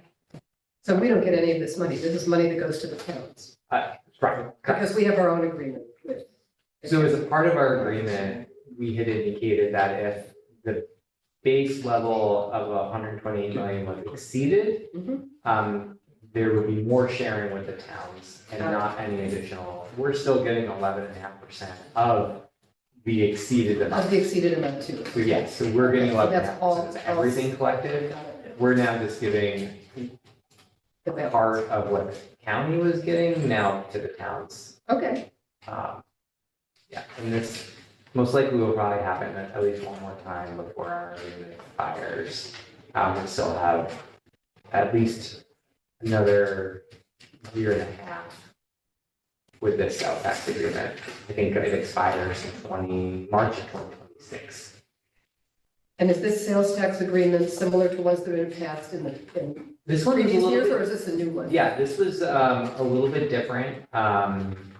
So we don't get any of this money. This is money that goes to the towns. Right. Because we have our own agreement with. So as a part of our agreement, we had indicated that if the base level of 128 million was exceeded, there would be more sharing with the towns and not any additional. We're still getting 11.5% of the exceeded amount. Of the exceeded amount too. So yes, so we're getting So that's 11.5% all- of everything collected. Got it. We're now just giving The balance. part of what the county was getting now to the towns. Okay, Yeah, and this most likely will probably happen at least one more time before our agreement expires. We still have at least another year and a half with this sales tax agreement. I think it expires in March of 2026. and is this sales tax agreement similar to ones that have been passed in This one is a previous little years, bit- or is this a new one? Yeah, this was a little bit different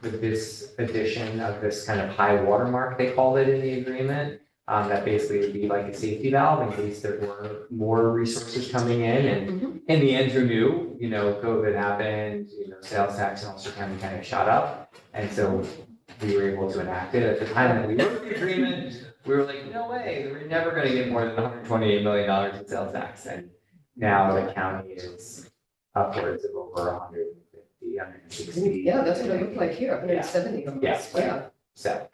with this addition of this kind of high watermark, they called it in the agreement. That basically would be like a safety valve in case there were more resources coming in. And in the end, who knew, COVID happened, sales tax in Ulster County kind of shot up. And so we were able to enact it. At the time that we wrote the agreement, we were like, no way, we're never going to get more than $128 million in sales tax. And now the county is upwards of over 150, 160. Yeah, that's what it looked like here, 170 almost. Yeah. Yeah, So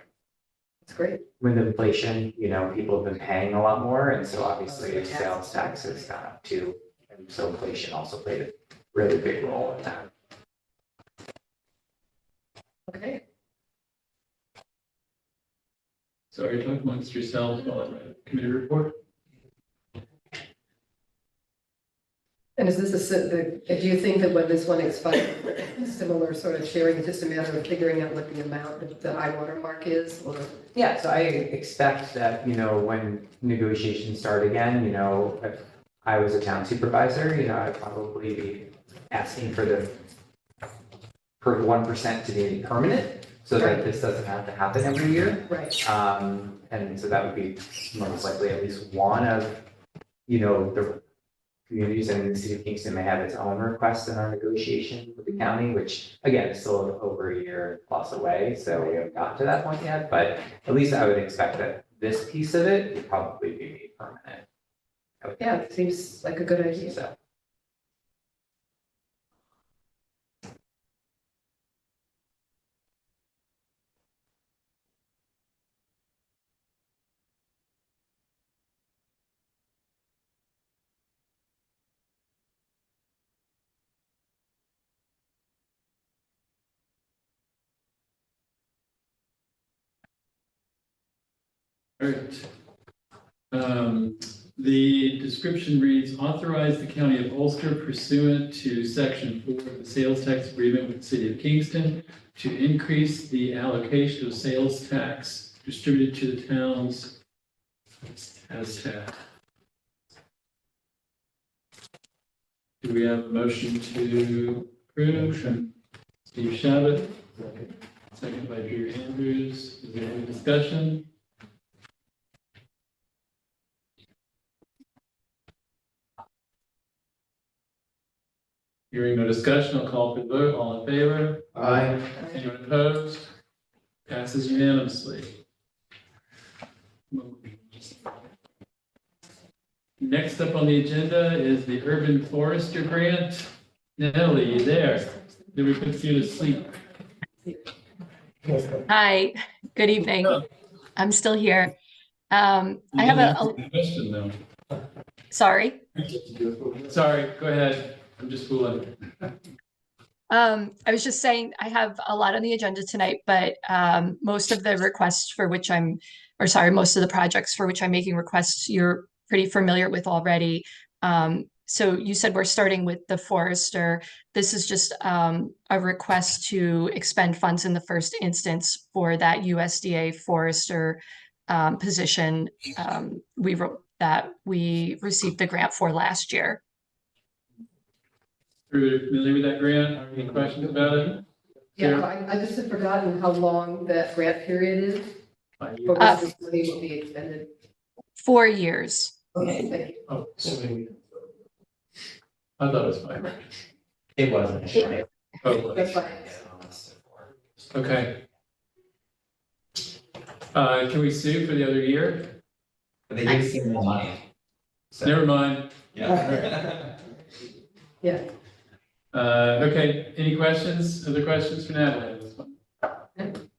that's great. with inflation, people have been paying a lot more, and so obviously sales tax has gone up too. And so inflation also played a really big role in that. Okay. So are you talking amongst yourselves while I write a committee report? And is this do you think that when this one expires, similar sort of sharing, it's just a matter of figuring out what the amount, the high water mark is, or? Yeah, so I expect that, when negotiations start again, if I was a town supervisor, I'd probably be asking for 1% to be permanent, so that this doesn't have to happen every year. Right. And so that would be most likely at least one of, the communities, and the city of Kingston may have its own requests in our negotiation with the county, which again is still over a year plus away, so we haven't gotten to that point yet, but at least I would expect that this piece of it would probably be made permanent. Yeah, it seems like a good idea. So. All right. The description reads, authorize the county of Ulster pursuant to section 4 of the sales tax agreement with the city of Kingston to increase the allocation of sales tax distributed to the towns as tax. Do we have a motion to approve? Steve Shabbat, second by Drew Andrews. Is there any discussion? Hearing no discussion, I'll call for the vote. All in favor? Aye. Anyone opposed? Passes unanimously. Next up on the agenda is the Urban Forester Grant. Natalie, you there? Did we put you to sleep? Hi, good evening. Oh. I'm still here. I You have didn't a, answer the question though. sorry. Sorry, go ahead. I'm just fooling. I was just saying I have a lot on the agenda tonight, but most of the requests for which most of the projects for which I'm making requests, you're pretty familiar with already. So you said we're starting with the forester. This is just a request to expend funds in the first instance for that USDA forester position we received the grant for last year. Are you familiar with that grant? Any questions about it? Yeah, I just have forgotten how long that grant period is. Or this money will be extended. 4 years. Okay, thank you. Oh, I thought it was 5. It wasn't. Oh, That's fine. okay. Can we sue for the other year? They gave us some more money. So, Never mind. yeah. Yeah. Okay, any questions? Other questions for Natalie on this one?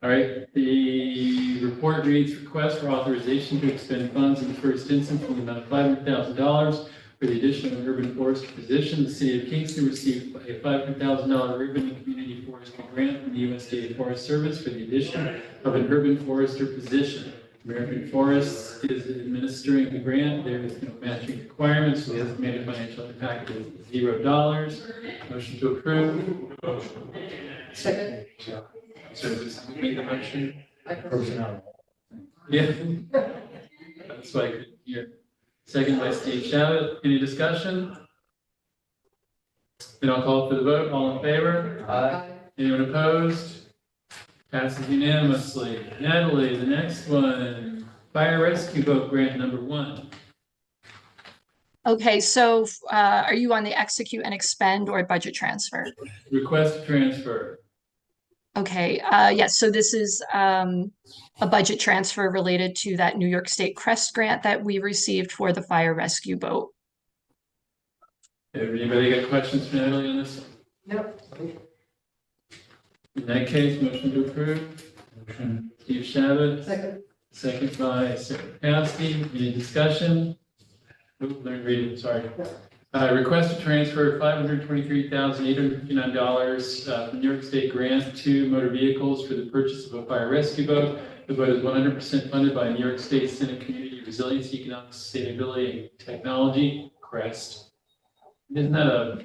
All right, the report reads request for authorization to expend funds in the first instance in the amount of $500,000 for the addition of an urban forester position. The city of Kingston received a $500,000 urban and community forestry grant from the USDA Forest Service for the addition of an urban forester position. American Forest is administering the grant. There is no matching requirements, so the estimated financial impact is $0. Motion to approve. Second. Service, make the motion. Personnel. Yeah. That's why I couldn't hear. Second by Steve Shabbat. Any discussion? Then I'll call for the vote. All in favor? Anyone opposed? Passes unanimously. Natalie, the next one, fire rescue boat grant number 1. Okay, so are you on the execute and expend or budget transfer? Request transfer. Okay, yes, so this is a budget transfer related to that New York State CREST grant that we received for the fire rescue boat. Anybody got questions for Natalie on this? No. In that case, motion to approve. Motion. Steve Shabbat. Second. Second by Sarah Paskey. Any discussion? Let me read it, sorry. Request to transfer $523,859 from New York State grant to motor vehicles for the purchase of a fire rescue boat. The boat is 100% funded by New York State Senate Community Resilience, Economic Sustainability, and Technology, CREST. Isn't that a...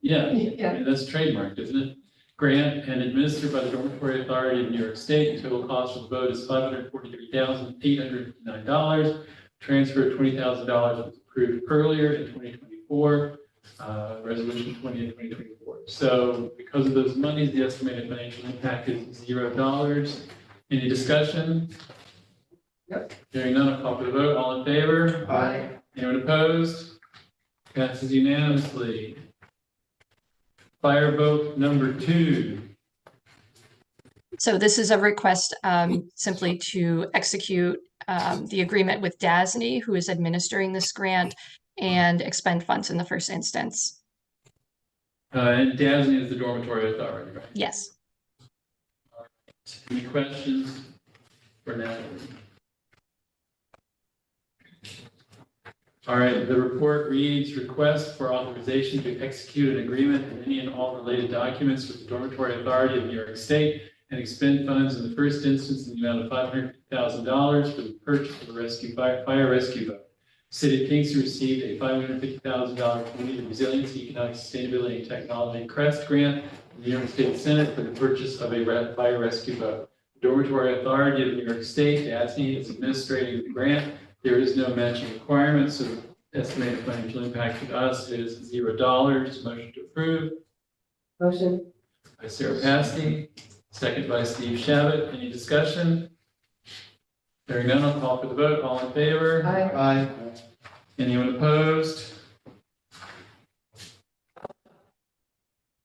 Yeah, Yeah. I mean, that's trademarked, isn't it? Grant and administered by the Dormitory Authority of New York State. The total cost of the boat is $543,859. Transfer of $20,000 was approved earlier in 2024, resolution 20 in 2024. So because of those monies, the estimated financial impact is $0. Any discussion? Yep. Hearing none, I'll call for the vote. All in favor? Aye. Anyone opposed? Passes unanimously. Fireboat number 2. So this is a request simply to execute the agreement with DASNY, who is administering this grant, and expend funds in the first instance. And DASNY is the Dormitory Authority, right? Yes. Any questions for Natalie? All right, the report reads request for authorization to execute an agreement and any and all related documents with the Dormitory Authority of New York State and expend funds in the first instance in the amount of $550,000 for the purchase of a fire rescue boat. City of Kingston received a $550,000 Community Resilience, Economic Sustainability, and Technology CREST grant from the New York State Senate for the purchase of a fire rescue boat. The Dormitory Authority of New York State, DASNY, is administrating the grant. There is no matching requirement, so the estimated financial impact to us is $0. Motion to approve. Motion. By Sarah Paskey, second by Steve Shabbat. Any discussion? Hearing none, I'll call for the vote. All in favor? Aye. Anyone opposed?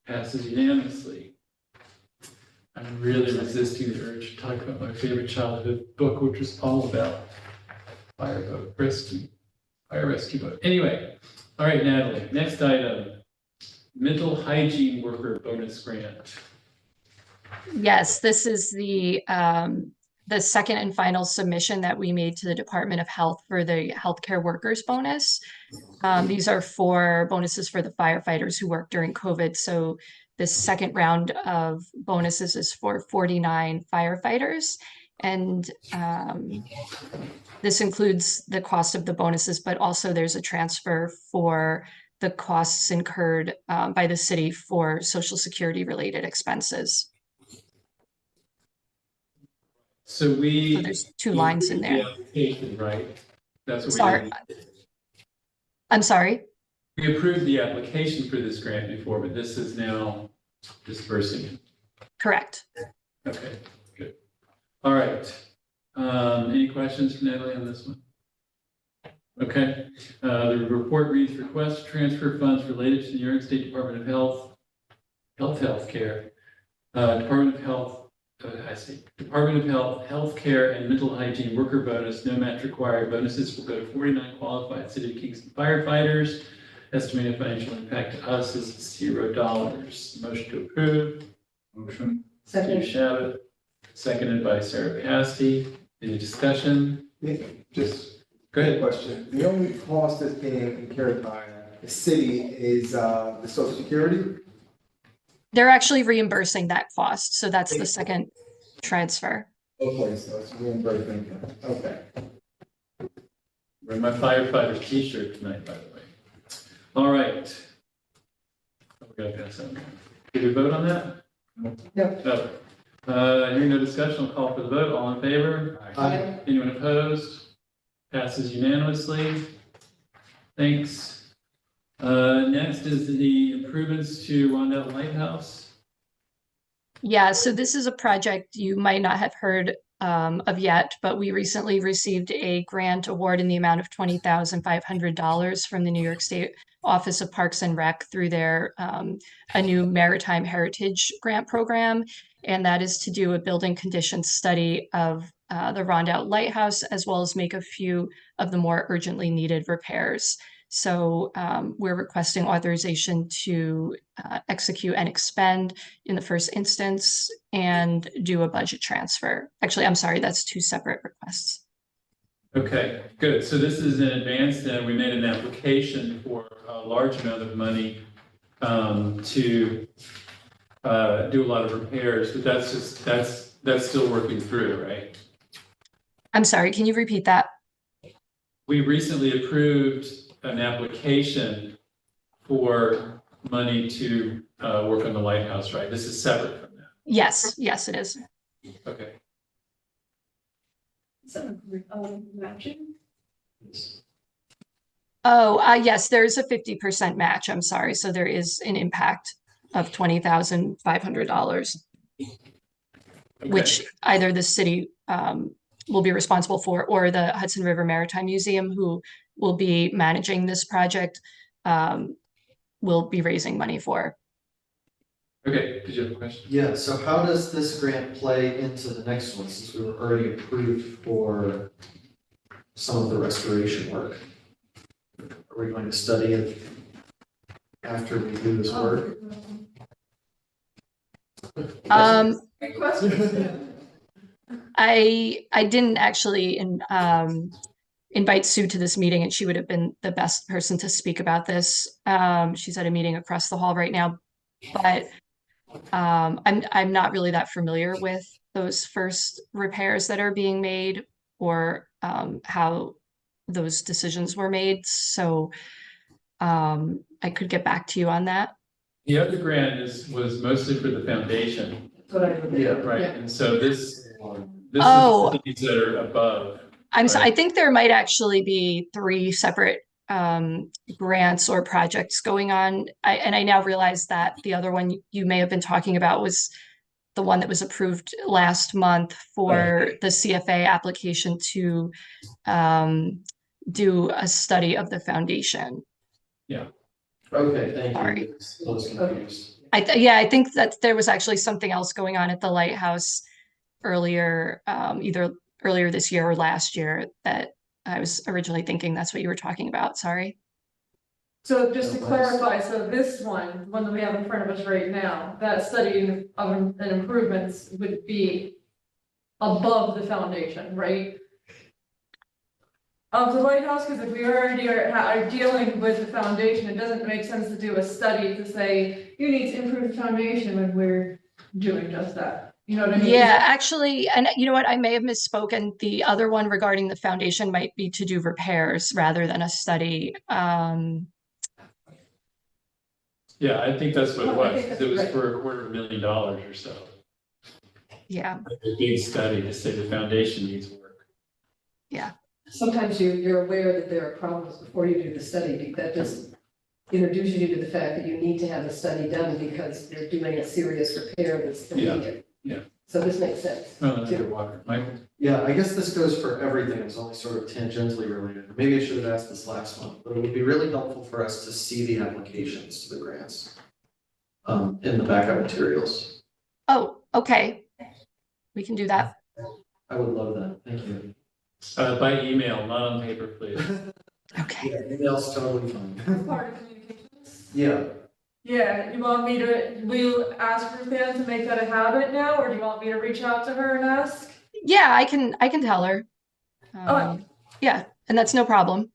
Passes unanimously. I'm really resisting the urge to talk about my favorite childhood book, which was all about fireboat rescue. Fire rescue boat. Anyway, all right, Natalie, next item, mental hygiene worker bonus grant. Yes, this is the second and final submission that we made to the Department of Health for the healthcare workers bonus. These are for bonuses for the firefighters who work during COVID. So this second round of bonuses is for 49 firefighters. And this includes the cost of the bonuses, but also there's a transfer for the costs incurred by the city for Social Security related expenses. So there's two lines in there. The application, right? That's what Sorry. we did. I'm sorry. We approved the application for this grant before, but this is now dispersing it. Correct. Okay, good. All right. Any questions for Natalie on this one? Okay. The report reads request to transfer funds related to the New York State Department of Healthcare, Department of Health, Department of Health, Healthcare and Mental Hygiene Worker Bonus, no match required. Bonuses will go to 49 qualified City of Kingston firefighters. Estimated financial impact to us is $0. Motion to approve. Motion. Second. Steve Shabbat, seconded by Sarah Pasty. Any discussion? Just Go ahead. question. The only cost that's being incurred by the city is the social security? They're actually reimbursing that cost. So that's the second transfer. Okay, so it's reimbursement. Okay. Wearing my firefighter t-shirt tonight, by the way. All right. We're gonna pass that. Did we vote on that? No. No. Hearing no discussion, I'll call for the vote. All in favor? Aye. Anyone opposed? Passes unanimously. Thanks. Next is the improvements to Rondell Lighthouse. Yeah, so this is a project you might not have heard of yet, but we recently received a grant award in the amount of $20,500 from the New York State Office of Parks and Rec through their a new maritime heritage grant program. And that is to do a building conditions study of the Rondout Lighthouse, as well as make a few of the more urgently needed repairs. So we're requesting authorization to execute and expend in the first instance and do a budget transfer. Actually, I'm sorry, that's two separate requests. Okay, good. So this is in advance then. We made an application for a large amount of money to do a lot of repairs, but that's still working through, right? I'm sorry, can you repeat that? We recently approved an application for money to work on the lighthouse, right? This is separate from that. Yes, yes, it is. Okay. Matching? Oh, yes, there's a 50% match. I'm sorry. So there is an impact of $20,500, which either the city will be responsible for, or the Hudson River Maritime Museum, who will be managing this project, will be raising money for. Okay, did you have a question? Yeah, so how does this grant play into the next one, since we were already approved for some of the restoration work? Are we going to study it after we do this work? Good question. I didn't actually invite Sue to this meeting, and she would have been the best person to speak about this. She's at a meeting across the hall right now, but I'm not really that familiar with those first repairs that are being made, or how those decisions were made. So I could get back to you on that. The other grant was mostly for the foundation. Yeah, right. Yeah. And so this Oh. is things that are above. I'm so, I think there might actually be three separate grants or projects going on. And I now realize that the other one you may have been talking about was the one that was approved last month for the CFA application to do a study of the foundation. Yeah. okay, thank Sorry. you. I was confused. I think that there was actually something else going on at the lighthouse earlier, either earlier this year or last year, that I was originally thinking that's what you were talking about, sorry. So just to clarify, so this one that we have in front of us right now, that study of and improvements would be above the foundation, right? Of the lighthouse, because if we already are dealing with the foundation, it doesn't make sense to do a study to say, you need to improve the foundation when we're doing just that. You know what I mean? Yeah, actually, and you know what, I may have misspoken. The other one regarding the foundation might be to do repairs rather than a study. Yeah, I think that's what it Oh, I was, think because it was that's for $250,000 or so. Yeah, A big study to say the foundation needs work. yeah. Sometimes you're aware that there are problems before you do the study. That just introduces you to the fact that you need to have the study done because you're doing a serious repair that's immediate. Yeah. So this makes sense. Underwater, Michael? Yeah, I guess this goes for everything, it's only sort of tangentially related. Maybe I should have asked this last one, but it would be really helpful for us to see the applications to the grants in the backup materials. Oh, okay. We can do that. I would love that, thank you. By email, not on paper, please. Okay. Yeah, email's totally fine. As part of communications. Yeah, Yeah, you want me to, will you ask Ruth Ann to make that a habit now, or do you want me to reach out to her and ask? Yeah, I can tell her. Yeah, and that's no problem.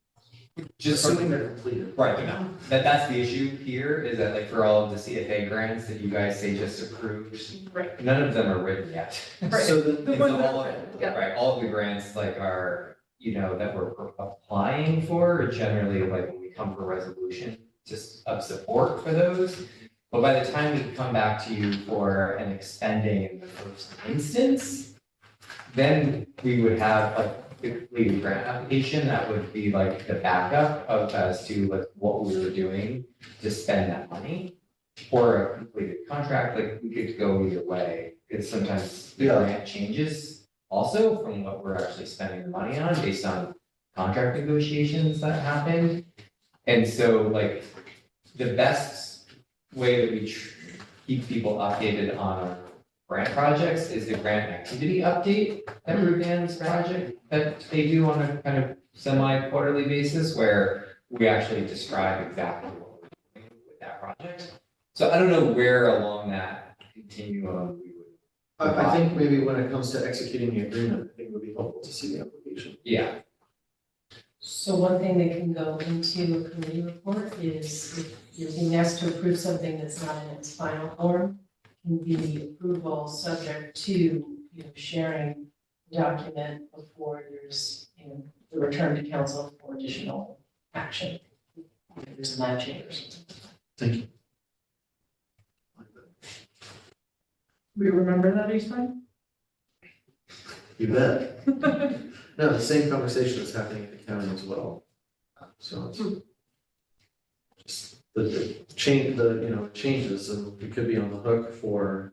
Just assuming they're completed. right, no, that's the issue here, is that like for all of the CFA grants that you guys say just approved, Right. none of them are written yet. Right. So The the, one So that- all yeah. right, all of the grants like are, that we're applying for, are generally like when we come for resolution, just of support for those. But by the time we come back to you for an expending in the first instance, then we would have like a completed grant application that would be like the backup of as to like what we were doing to spend that money. Or a completed contract, like we could go either way, because sometimes the Yeah. grant changes also from what we're actually spending the money on based on contract negotiations that happened. And so like the best way that we keep people updated on our grant projects is the grant activity update that Ruth Ann's project that they do on a kind of semi-quarterly basis where we actually describe exactly what we're doing with that project. So I don't know where along that continuum we would. I think maybe when it comes to executing the agreement, I think it would be helpful to see the application. Yeah, So one thing that can go into a committee report is if you're being asked to approve something that's not in its final form, can be approval subject to, sharing the document before there's, the return to council for additional action. If there's a lab change or something. Thank you. We remember that each time? You bet. No, the same conversation is happening in the county as well. So it's just the change, changes, and we could be on the hook for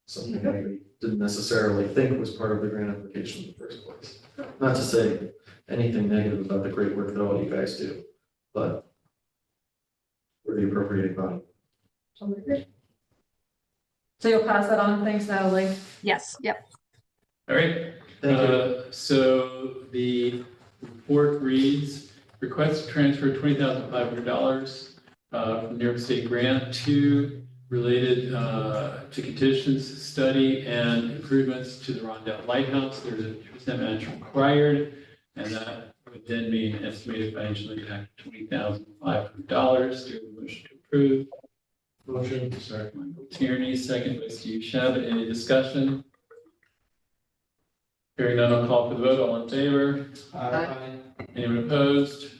something that we didn't necessarily think was part of the grant application in the first place. Not to say anything negative about the great work that all you guys do, but we're the appropriating body. So you'll pass that on, thanks Natalie. Yes, yep. All right. Thank you. So the report reads, request to transfer $20,500 from New York State grant to related to conditions study and improvements to the Rondell Lighthouse. There's a 2% match required, and that would then mean an estimated financial impact of $20,500. Do you have a motion to approve? Motion. Sorry, Michael Tierney, second by Steve Shabbat. Any discussion? Hearing none, I'll call for the vote. All in favor? Aye. Anyone opposed?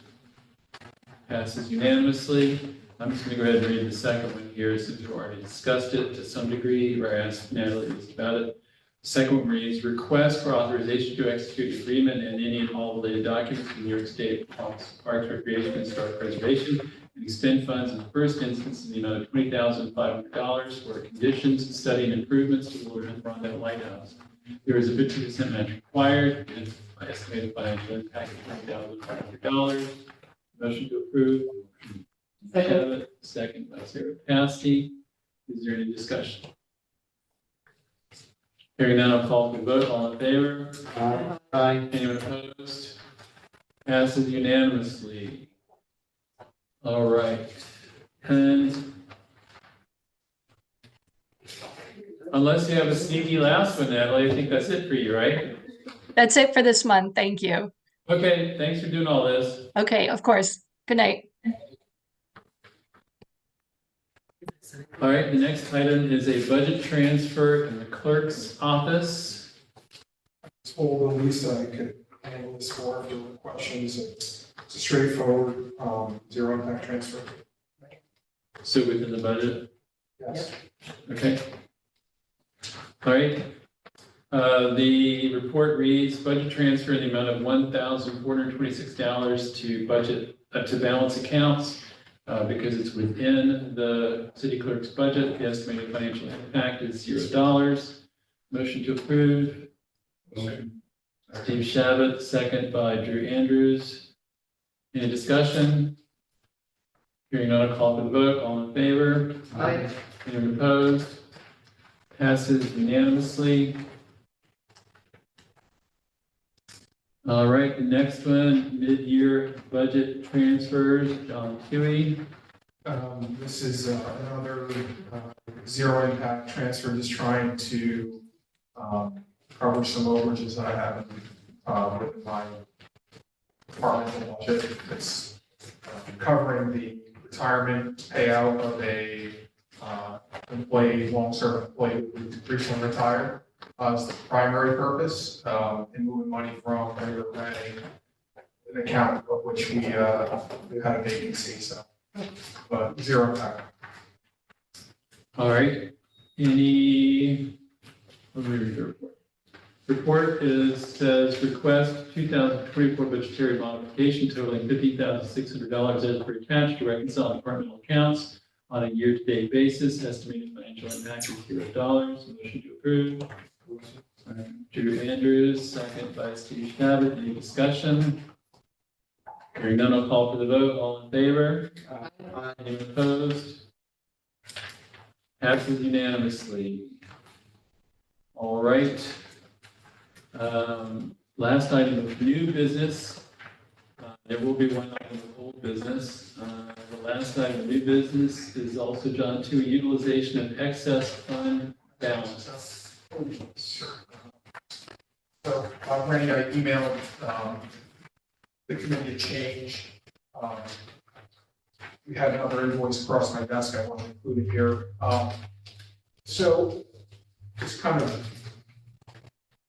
Passes unanimously. I'm just gonna go ahead and read the second one here, since we've already discussed it to some degree, or asked Natalie just about it. The second one reads, request for authorization to execute agreement and any and all related documents in New York State Office of Parks, Recreation, and Historic Preservation, and expend funds in the first instance in the amount of $20,500 for conditions, study, and improvements to the Rondell Lighthouse. There is a 50% match required, and it's estimated financial impact of $20,500. Motion to approve. Second by Sarah Paskey. Is there any discussion? Hearing none, I'll call for the vote. All in favor? Aye. Anyone opposed? Passes unanimously. All right. And unless you have a sneaky last one, Natalie, I think that's it for you, right? That's it for this month. Thank you. Okay, thanks for doing all this. Okay, of course. Good night. All right, the next item is a budget transfer in the clerk's office. Told Lisa I could handle this for if there were questions. It's a straightforward, zero impact transfer. So within the budget? Yes. Okay. All right. The report reads budget transfer in the amount of $1,426 to budget, to balance accounts. Because it's within the city clerk's budget, the estimated financial impact is $0. Motion to approve. Steve Shabbat, second by Drew Andrews. Any discussion? Hearing none, I'll call for the vote. All in favor? Aye. Anyone opposed? Passes unanimously. All right, the next one, mid-year budget transfers, John Huey. This is another zero impact transfer, just trying to cover some overages that I have with my departmental budget. It's covering the retirement payout of a employee, long-serving employee who recently retired. Is the primary purpose, in moving money from regular planning, an account of which we had a vacancy, so, but zero impact. All right, any, let me read the report. Report says request 2024 budgetary modification totaling $50,600 as per attached to reconcile departmental accounts on a year-to-date basis. Estimated financial impact is $0. Motion to approve. Drew Andrews, second by Steve Shabbat. Any discussion? Hearing none, I'll call for the vote. All in favor? Anyone opposed? Passes unanimously. All right. Last item of new business. There will be one item of old business. The last item of new business is also John 2, utilization of excess fund balance. Sure. So, Randy, I emailed the committee a change. We had another invoice across my desk I want to include it here. So, just kind of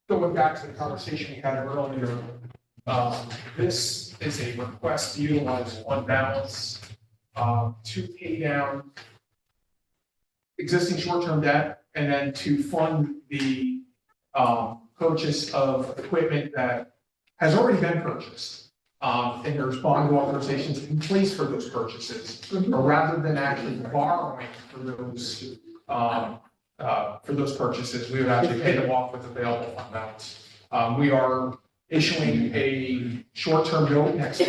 going back to the conversation we had earlier, this is a request to utilize fund balance to pay down existing short-term debt and then to fund the purchase of equipment that has already been purchased. And there's bond authorizations in place for those purchases, but rather than actually borrowing for those purchases, we would actually pay them off with available fund balance. We are issuing a short-term note next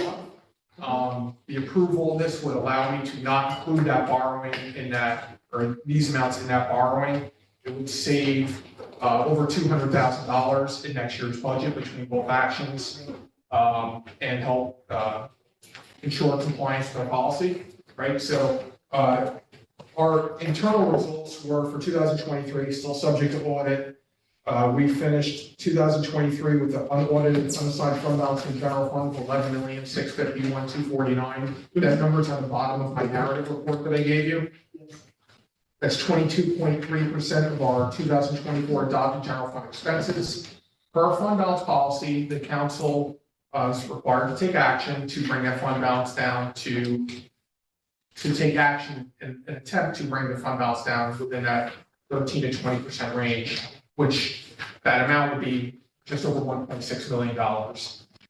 month. The approval of this would allow me to not include that borrowing in that, or these amounts in that borrowing. It would save over $200,000 in next year's budget between both actions and help ensure compliance with our policy, right? So our internal results were for 2023, still subject to audit. We finished 2023 with the unaudited unassigned fund balance in general fund of $11,651,249. That number's on the bottom of my narrative report that I gave you. That's 22.3% of our 2024 adopted general fund expenses. Per our fund balance policy, the council is required to take action to bring that fund balance down to take action and attempt to bring the fund balance down within that 13 to 20% range, which that amount would be just over $1.6 million.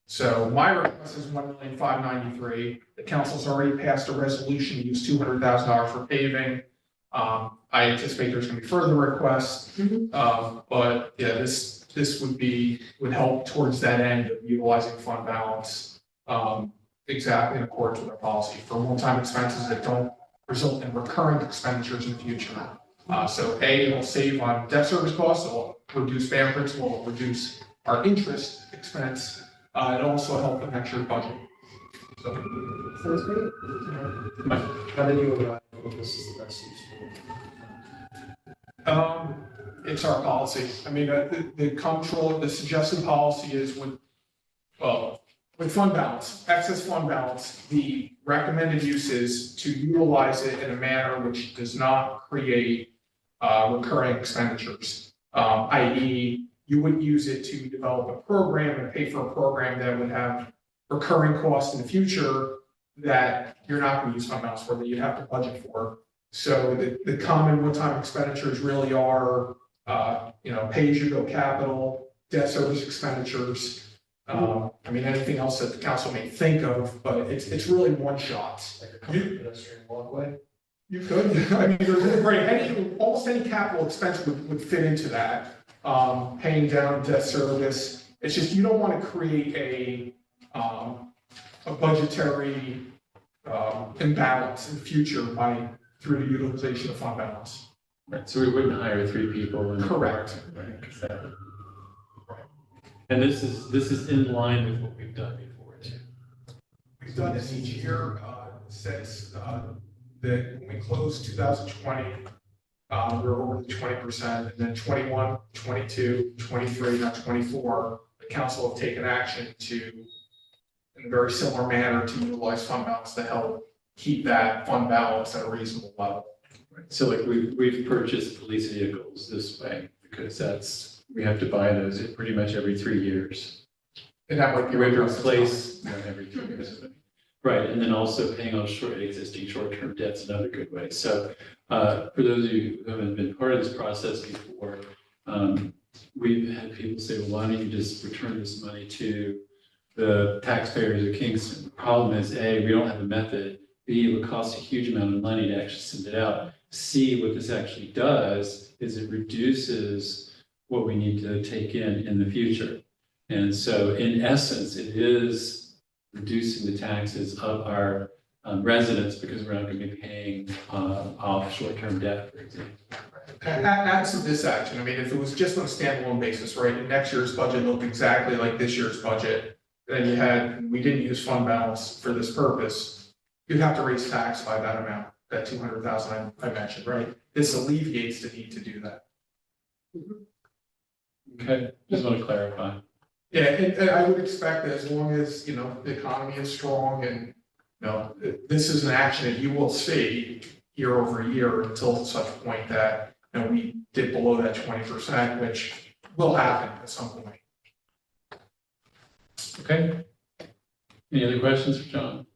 So my request is $1,593,000. The council's already passed a resolution to use $200,000 for paving. I anticipate there's going to be further requests, but yeah, this would help towards that end of utilizing fund balance exactly in accordance with our policy for one-time expenses that don't result in recurring expenditures in the future. So A, it'll save on debt service costs, it'll reduce ban principal, it'll reduce our interest expense, It also helped with next year's budget. So, Sounds great. How did you arrive at this is the best use it's our policy. I mean, the control, the suggested policy is with fund balance, excess fund balance, the recommended use is to utilize it in a manner which does not create recurring expenditures. I.e., you wouldn't use it to develop a program and pay for a program that would have recurring costs in the future that you're not going to use fund balance for, that you'd have to budget for. So the common one-time expenditures really are, pay-as-you-go capital, debt service expenditures. I mean, anything else that the council may think of, but it's really one shot. like a covered pedestrian walkway. You could, I mean, there's almost any capital expense would fit into that. Paying down debt service, it's just, you don't want to create a budgetary imbalance in the future through the utilization of fund balance. Right, so we wouldn't hire 3 people in the Correct. department, right? Exactly. And this is in line with what we've done before too. We've done this each year since that when we closed 2020, we were over the 20%, and then 21, 22, 23, now 24, the council have taken action to, in a very similar manner, to utilize fund balance to help keep that fund balance at a reasonable level. Right. So like we've purchased police vehicles this way because we have to buy those pretty much every 3 years. And that might be We have to replace them every 3 years. Right, and then also paying off existing short-term debt's another good way. So for those of you who haven't been part of this process before, we've had people say, well, why don't you just return this money to the taxpayers of Kingston? The problem is, A, we don't have a method. B, it would cost a huge amount of money to actually send it out. C, what this actually does is it reduces what we need to take in the future. And so in essence, it is reducing the taxes of our residents because we're not going to be paying off short-term debt, for example. Absent this action, I mean, if it was just on a standalone basis, right, and next year's budget looked exactly like this year's budget, then we didn't use fund balance for this purpose, you'd have to raise tax by that amount, that 200,000 I mentioned, right? This alleviates the need to do that. Okay, just want to clarify. Yeah, and I would expect that as long as, the economy is strong and, this is an action that you will see year over year until such point that, we dip below that 20%, which will happen at some point. Okay. Any other questions for John?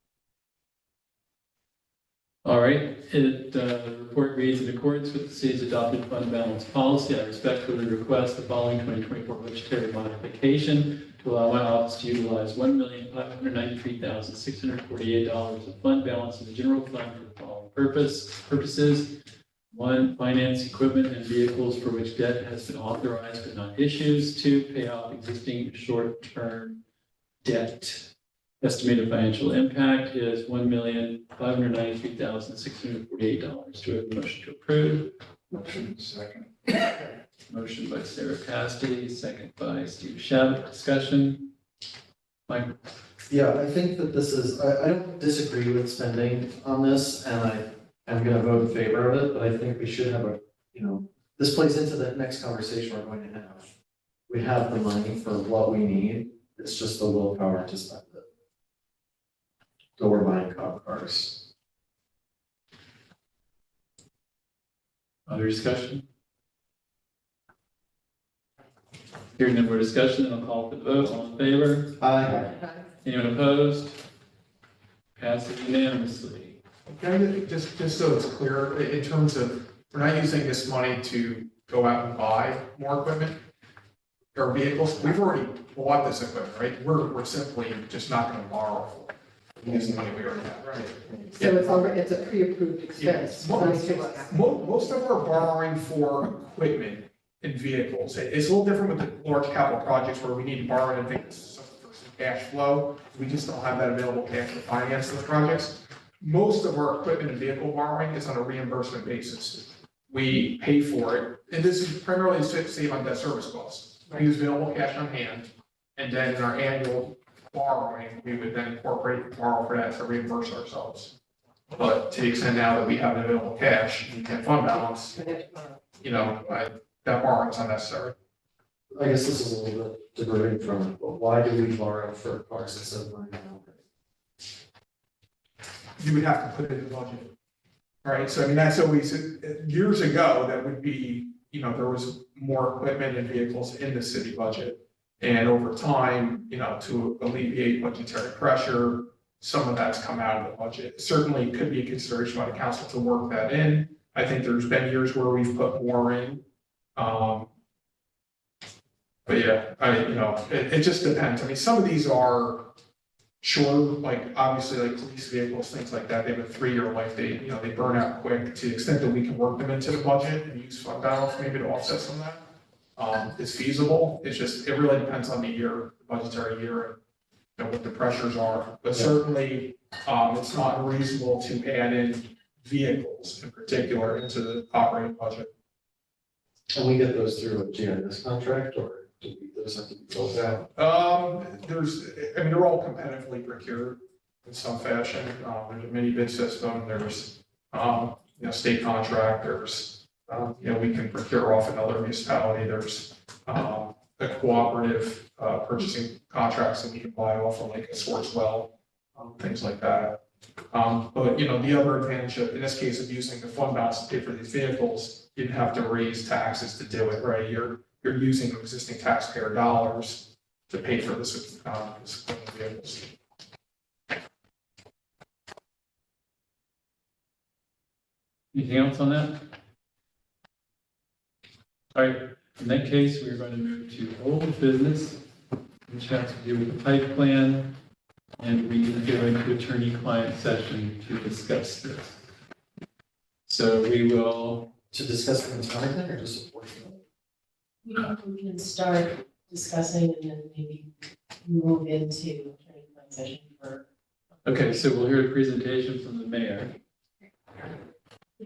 All right, the report reads, in accordance with the city's adopted fund balance policy, I respectfully request the following 2024 budgetary modification to allow my office to utilize $1,593,648 of fund balance in the general fund for the following purposes. 1, finance equipment and vehicles for which debt has been authorized but not issued. 2, pay off existing short-term debt. Estimated financial impact is $1,593,648. Do we have a motion to approve? Motion, second. Motion by Sarah Casti, second by Steve Shev. Discussion. Mike? Yeah, I think that this is, I don't disagree with spending on this, and I'm gonna vote in favor of it, but I think we should have this plays into the next conversation we're going to have. We have the money for what we need, it's just the willpower to spend it. So we're buying cop cars. Other discussion? Hearing no more discussion, then I'll call for the vote. All in favor? Aye. Anyone opposed? Passes unanimously. Okay, just so it's clear, in terms of, we're not using this money to go out and buy more equipment or vehicles. We've already bought this equipment, right? We're simply just not gonna borrow for it. Use the money we already have, right? So it's a pre-approved expense. Most of our borrowing for equipment and vehicles, it's a little different with the large capital projects where we need to borrow in advance for some cash flow. We just don't have that available cash to finance those projects. Most of our equipment and vehicle borrowing is on a reimbursement basis. We pay for it, and this is primarily to save on debt service costs. We use available cash on hand, and then in our annual borrowing, we would then incorporate, borrow for that to reimburse ourselves. But to the extent now that we have available cash and fund balance, that borrowing is unnecessary. I guess this is a little bit diverting from, but why do we borrow for parks instead of buying an outright? You would have to put it in the budget. Right, so I mean, that's always, years ago, that would be, there was more equipment and vehicles in the city budget. And over time, to alleviate budgetary pressure, some of that's come out of the budget. Certainly could be a consideration by the council to work that in. I think there's been years where we've put more in. But yeah, it just depends. I mean, some of these are short, like obviously like police vehicles, things like that. They have a 3-year life date, they burn out quick. To the extent that we can work them into the budget and use fund balance maybe to offset some of that. It's feasible. It's just, it really depends on the year, the budgetary year, and what the pressures are. But certainly, it's not unreasonable to add in vehicles in particular into the operating budget. And we get those through a GIS contract, or do those have to be built out? They're all competitively procured in some fashion. There's a mini bid system, there's, state contractors. We can procure off another municipality. There's a cooperative purchasing contracts that we can buy off of, like a Sourcewell, things like that. But the other advantage of, in this case, of using the fund balance to pay for these vehicles, you didn't have to raise taxes to do it, right? You're using existing taxpayer dollars to pay for this equipment vehicles. Anything else on that? All right, in that case, we're going to move to old business, which has to do with the pipe plan, and we can go into attorney-client session to discuss this. So we will. To discuss the entire thing or to support it? We can start discussing and then maybe move into attorney-client session for. Okay, so we'll hear a presentation from the mayor.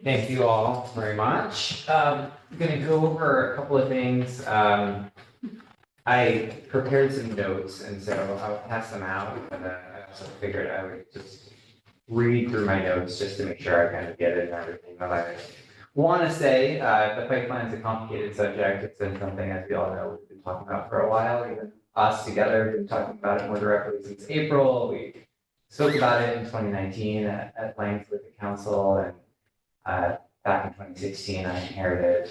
Thank you all very much. I'm going to go over a couple of things. I prepared some notes, and so I'll pass them out. And I also figured I would just read through my notes just to make sure I kind of get it and everything that I want to say. The pipeline is a complicated subject. It's been something, as we all know, we've been talking about for a while. Even us together have been talking about it more directly since April. We spoke about it in 2019 at length with the council, and back in 2016, I inherited,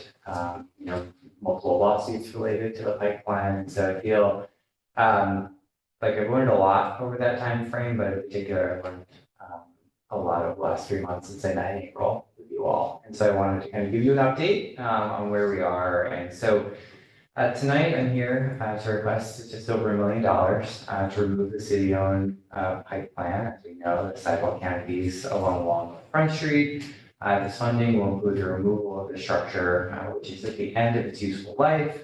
multiple lawsuits related to the pipeline. And so I feel like I've learned a lot over that time frame, but in particular, I've learned a lot over the last 3 months since I met in April with you all. And so I wanted to kind of give you an update on where we are. And so tonight I'm here to request just over $1 million to remove the city-owned pipe plan. As we know, the sidewalk canopies along Front Street. This funding will include the removal of the structure, which is at the end of its useful life.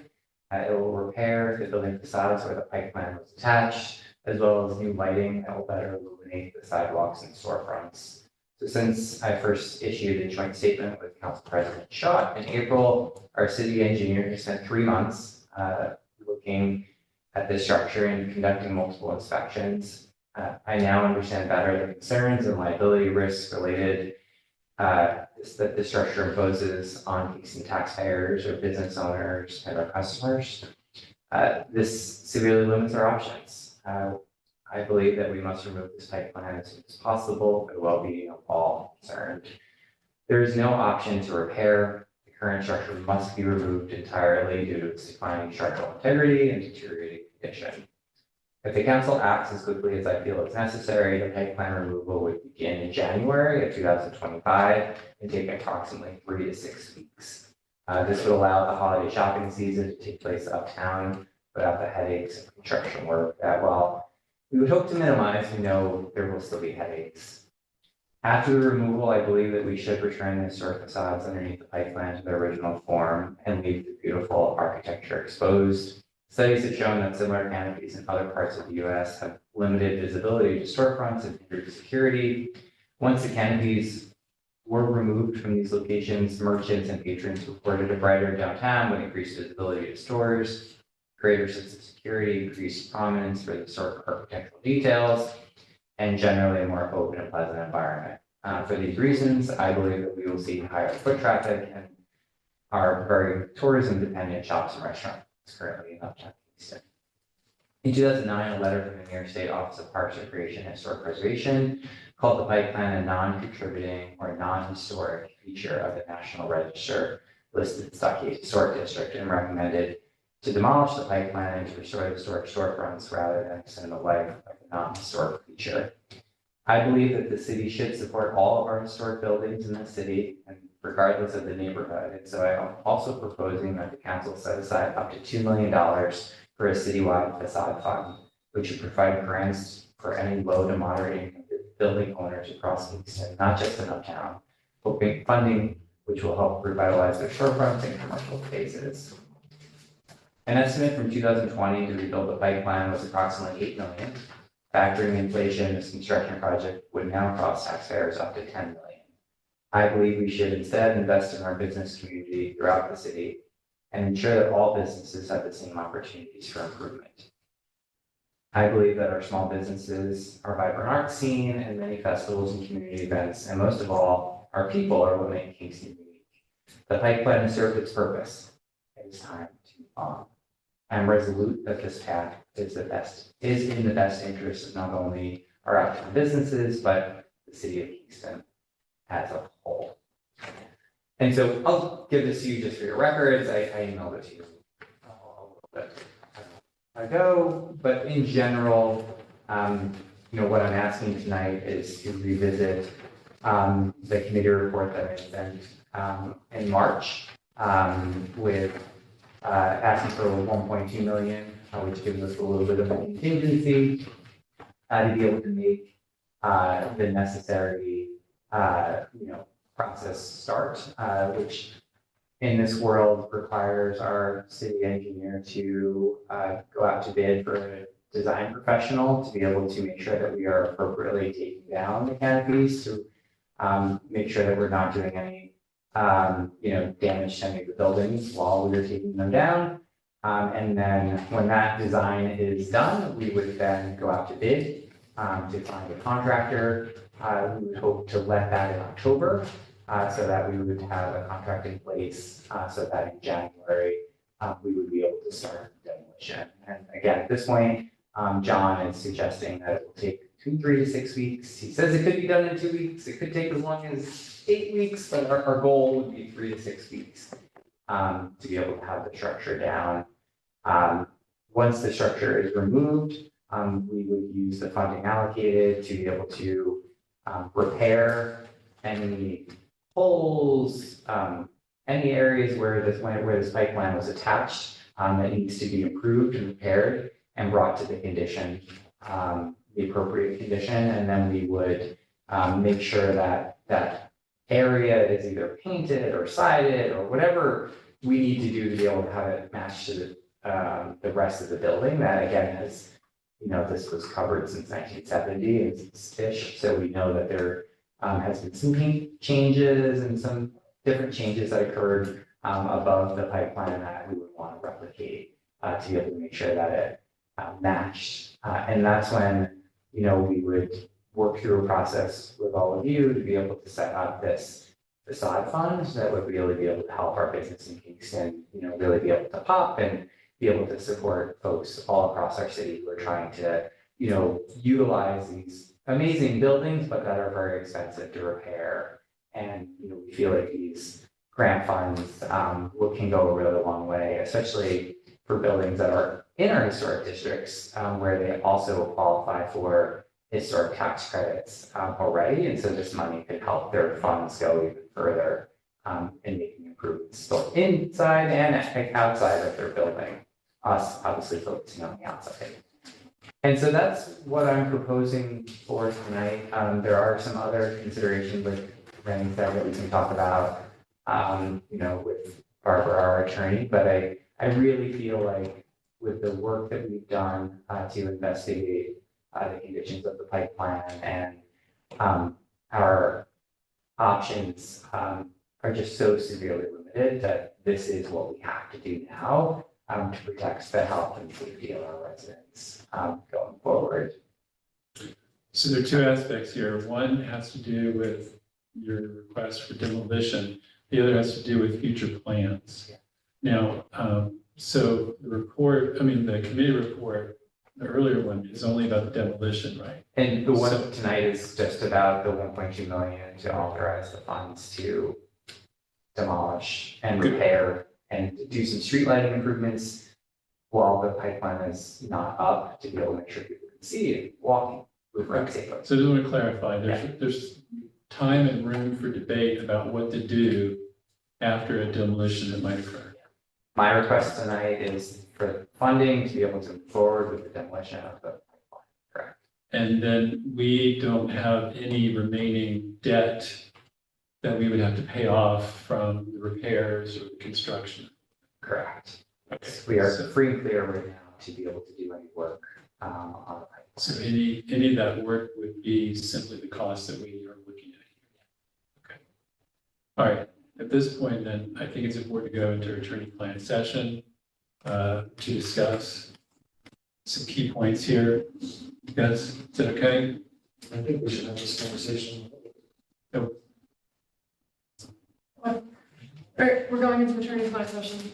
It will repair the building facades where the pipe plan was attached, as well as new lighting that will better illuminate the sidewalks and storefronts. So since I first issued a joint statement with Council President Schott in April, our city engineer has spent 3 months looking at this structure and conducting multiple inspections. I now understand better the concerns and liability risks related that the structure imposes on Kingston taxpayers or business owners and our customers. This severely limits our options. I believe that we must remove this pipe plan as soon as possible for the well-being of all concerned. There is no option to repair. The current structure must be removed entirely due to its declining structural integrity and deteriorating condition. If the council acts as quickly as I feel is necessary, the pipe plan removal would begin in January of 2025 and take approximately 3 to 6 weeks. This would allow the holiday shopping season to take place uptown without the headaches of construction work that, while we would hope to minimize, we know there will still be headaches. After the removal, I believe that we should return the historic facades underneath the pipeline to their original form and leave the beautiful architecture exposed. Studies have shown that similar canopies in other parts of the U.S. have limited visibility to storefronts and hindered security. Once the canopies were removed from these locations, merchants and patrons reported a brighter downtown with increased visibility to stores. greater sense of security, increased prominence for the historic architectural details, and generally a more open and pleasant environment. For these reasons, I believe that we will see higher foot traffic and are very tourism-dependent shops and restaurants currently in Uptown Kingston. In 2009, a letter from the New York State Office of Parks, Recreation, and Historic Preservation called the Pike Plan a non-contributing or non-historic feature of the National Register listed Stockade Historic District and recommended to demolish the Pike Plan and to restore the historic storefronts rather than extend the life of the non-historic feature. I believe that the city should support all of our historic buildings in the city, and regardless of the neighborhood. And so I am also proposing that the council set aside up to $2 million for a citywide facade fund, which would provide grants for any low to moderate income building owners across Kingston, not just in Uptown, hoping funding which will help revitalize their storefronts and commercial spaces. An estimate from 2020 to rebuild the Pike Plan was approximately $8 million. Factoring inflation, this construction project would now cost taxpayers up to $10 million. I believe we should instead invest in our business community throughout the city and ensure that all businesses have the same opportunities for improvement. I believe that our small businesses, our vibrant art scene, and many festivals and community events, and most of all, our people are what make Kingston unique. The Pike Plan has served its purpose. It is time to move on. I am resolute that this path is in the best interest of not only our Uptown businesses, but the city of Kingston as a whole. And so I'll give this to you just for your records. I emailed it to you a little bit ago, but in general, what I'm asking tonight is to revisit the committee report that I sent in March with asking for 1.2 million, which gives us a little bit of a contingency to be able to make the necessary process start, which in this world requires our city engineer to go out to bid for a design professional to be able to make sure that we are appropriately taking down the canopies, to make sure that we're not doing any damage to any of the buildings while we are taking them down. And then when that design is done, we would then go out to bid to find a contractor. We would hope to let that in October so that we would have a contract in place so that in January we would be able to start demolition. And again, at this point, John is suggesting that it will take between 3 to 6 weeks. He says it could be done in 2 weeks. It could take as long as 8 weeks, but our goal would be 3 to 6 weeks to be able to have the structure down. Once the structure is removed, we would use the funding allocated to be able to repair any holes, any areas where this Pike Plan was attached that needs to be improved and repaired and brought to the condition, the appropriate condition, and then we would make sure that that area is either painted or sided or whatever we need to do to be able to have it match to the rest of the building. That again has, this was covered since 1970-ish, so we know that there has been some paint changes and some different changes that occurred above the Pike Plan that we would want to replicate to be able to make sure that it matched. And that's when, we would work through a process with all of you to be able to set up this facade fund that would really be able to help our business in Kingston, really be able to pop and be able to support folks all across our city who are trying to, utilize these amazing buildings, but that are very expensive to repair. And, we feel like these grant funds can go a really long way, especially for buildings that are in our historic districts, where they also qualify for historic tax credits already. And so this money could help their funds go even further in making improvements both inside and outside of their building. Us obviously focusing on the outside. And so that's what I'm proposing for tonight. There are some other considerations, like Randy said, that we can talk about, with Barbara, our attorney, but I really feel like with the work that we've done to investigate the conditions of the Pike Plan and our options are just so severely limited that this is what we have to do now. to protect the health and safety of our residents, going forward. So there are two aspects here. One has to do with your request for demolition. The other has to do with future plans. Now, so the report, the committee report, the earlier one is only about the demolition, right? And the one tonight is just about the 1.2 million to authorize the funds to demolish and repair and do some street lighting improvements while the pipeline is not up, to be able to make sure people can see it walking with road safety. So I just want to clarify, there's time and room for debate about what to do after a demolition that might occur. My request tonight is for funding to be able to move forward with the demolition of the pipeline, correct? And then we don't have any remaining debt that we would have to pay off from the repairs or the construction. Correct. Okay. We are free and clear right now to be able to do any work on the pipeline. So any of that work would be simply the cost that we are looking at. Okay. All right. At this point, then, I think it's important to go into attorney-client session to discuss some key points here. Guys, is that okay? I think we should have this conversation. All right, we're going into attorney-client session.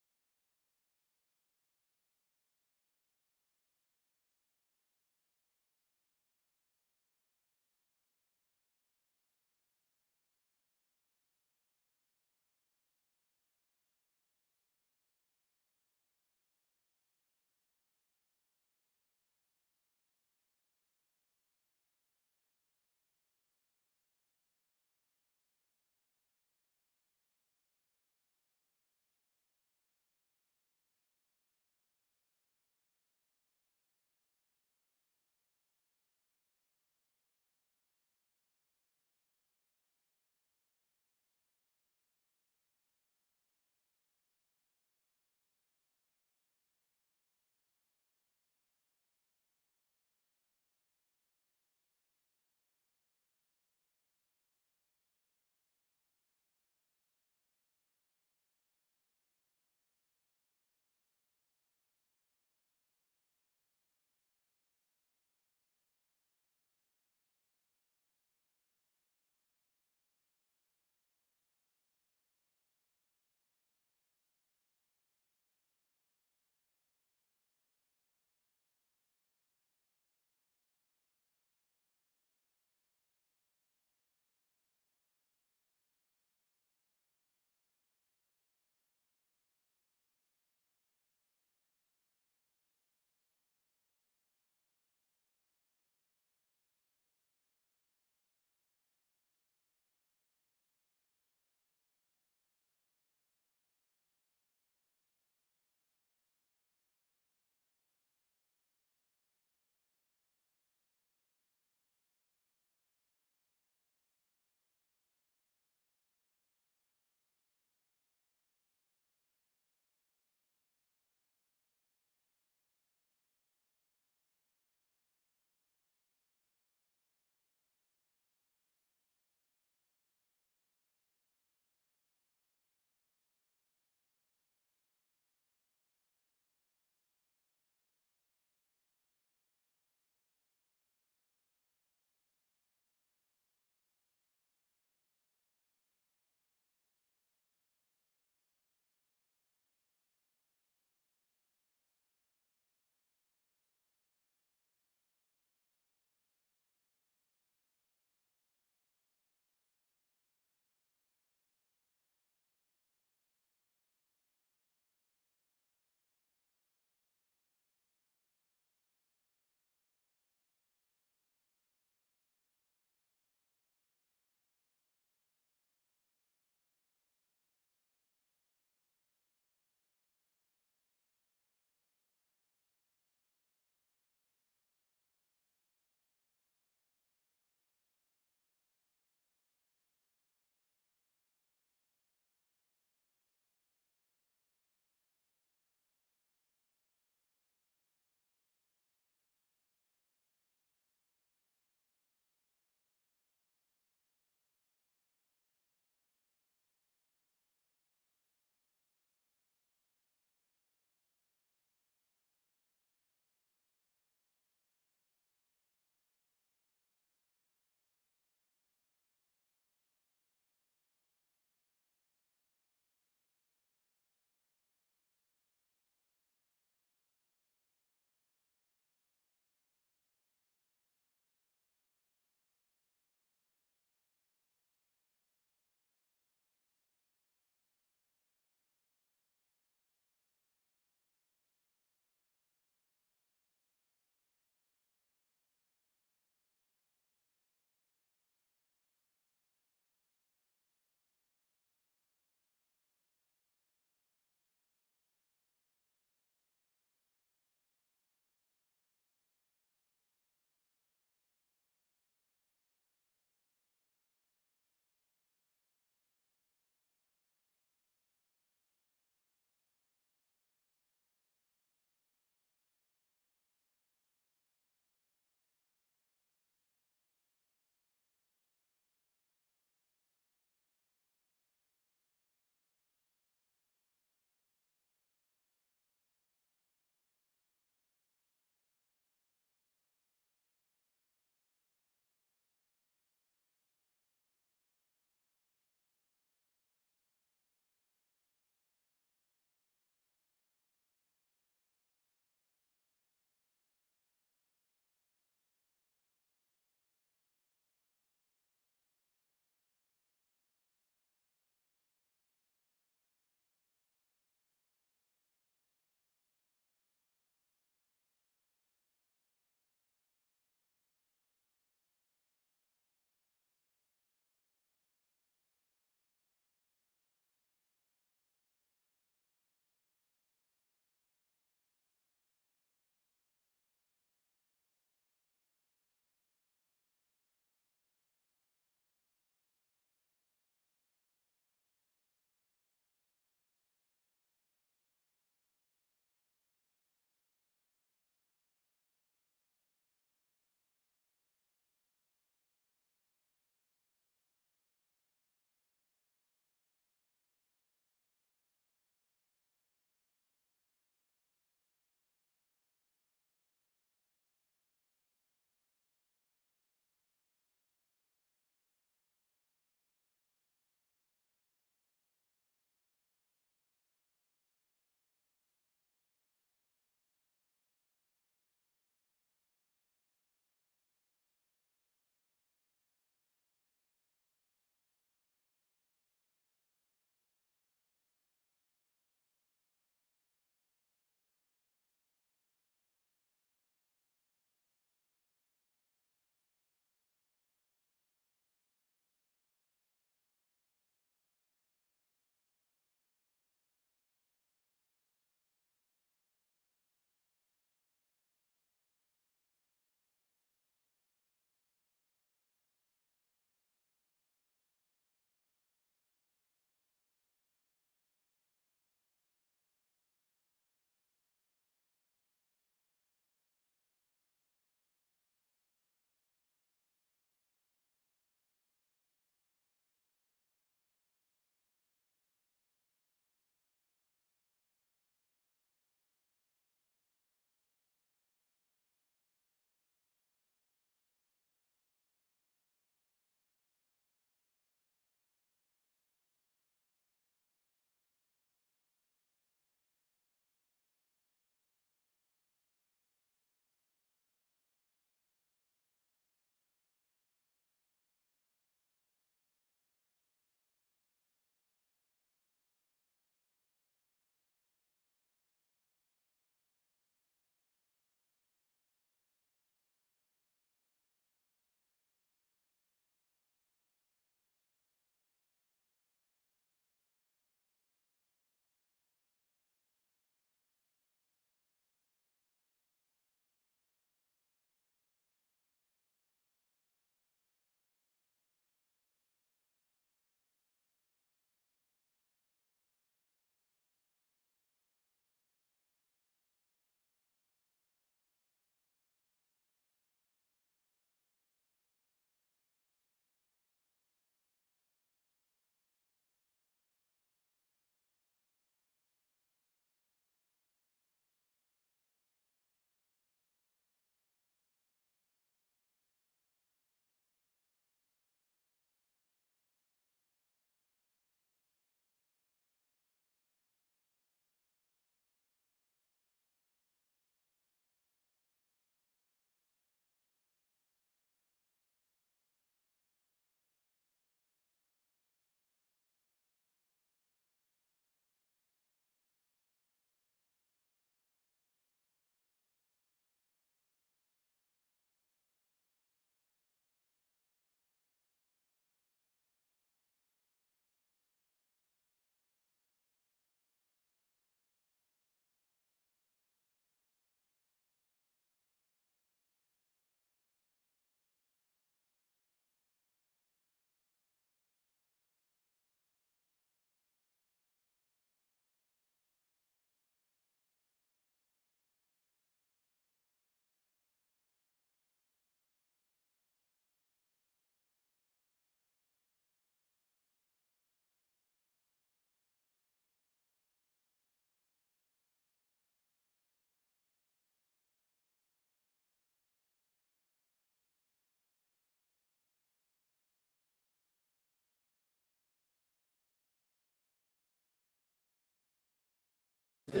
I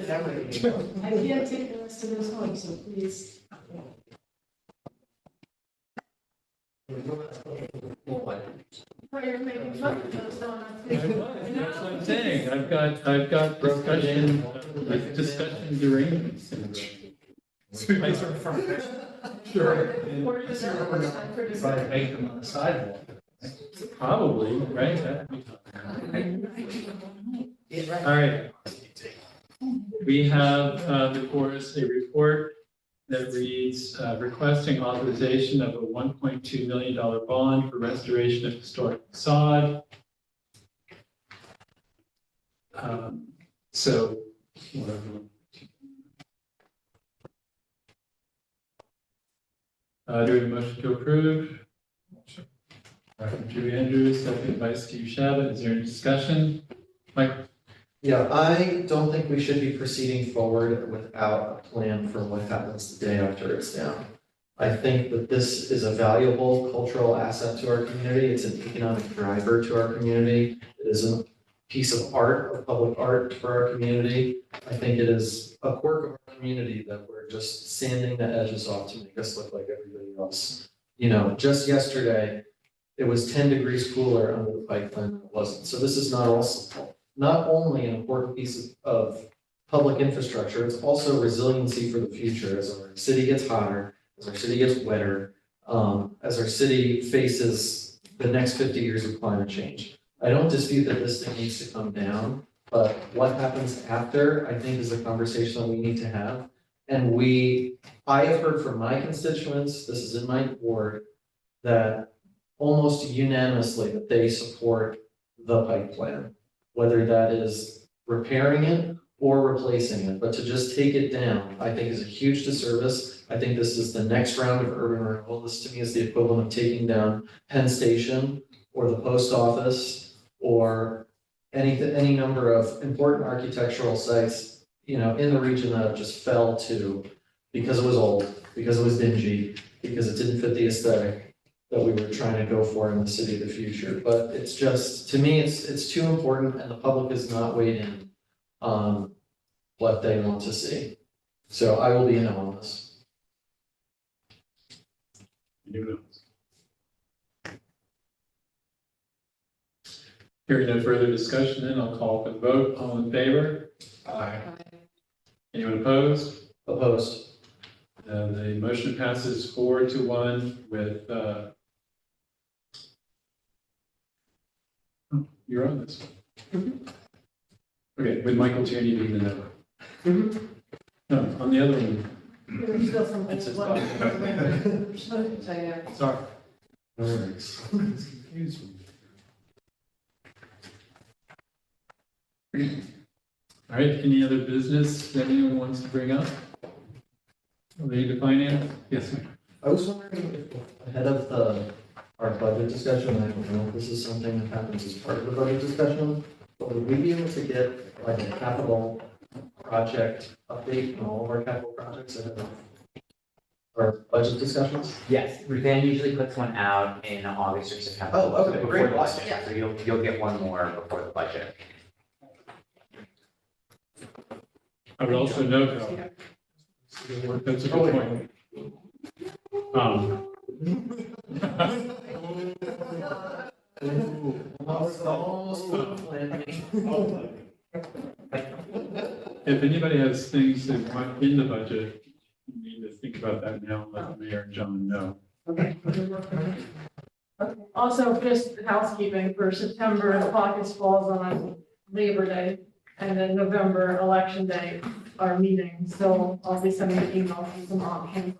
can't take the rest of this home, so please. You're making fun of those donuts. That's what I'm saying. I've got discussion derangement syndrome. Sure. Or just time for discussion. Make them on the sidewalk. Probably, right? All right. We have before us a report that reads requesting authorization of a $1.2 million bond for restoration of historic facade. So. Do we have a motion to approve? Drew Andrews, second by Steve Shabbat. Is there any discussion? Michael? Yeah, I don't think we should be proceeding forward without a plan for what happens the day after it's down. I think that this is a valuable cultural asset to our community. It's an economic driver to our community. It is a piece of art, of public art for our community. I think it is a quirk of our community that we're just sanding the edges off to make us look like everybody else. You know, just yesterday, it was 10 degrees cooler under the Pike than it wasn't. So this is not only an important piece of public infrastructure, it's also resiliency for the future as our city gets hotter, as our city gets wetter, as our city faces the next 50 years of climate change. I don't dispute that this thing needs to come down, but what happens after, I think, is a conversation that we need to have. And I have heard from my constituents, this is in my ward, that almost unanimously that they support the Pike plan, whether that is repairing it or replacing it. But to just take it down, I think is a huge disservice. I think this is the next round of urban renewal. This to me is the equivalent of taking down Penn Station or the post office or any number of important architectural sites, you know, in the region that just fell to because it was old, because it was dingy, because it didn't fit the aesthetic that we were trying to go for in the city of the future. But it's just, to me, it's too important and the public is not weighed in on what they want to see. So I will be in on this. Hearing no further discussion, then I'll call for the vote. All in favor? Aye. Anyone opposed? Opposed. The motion passes 4-1 with, you're on this one. Okay, with Michael Tierney being the no. No, on the other one. There's still some. It's a- Sorry. Sorry. All right, any other business that anyone wants to bring up? Related to finance? Yes, sir. I was wondering if ahead of our budget discussion, I don't know if this is something that happens as part of the budget discussion, but would we be able to get like a capital project update on all of our capital projects ahead of our budget discussions? Yes, Ruthann usually puts one out in August or September. Oh, okay, before great. the budget. Yeah. So you'll get one more before the budget. I would also note, that's a good point. If anybody has things they want in the budget, you need to think about that now, and let the mayor and John know. Okay. Also, just housekeeping for September, the caucus falls on Labor Day, and then November, Election Day, our meeting, so I'll be sending an email with some options.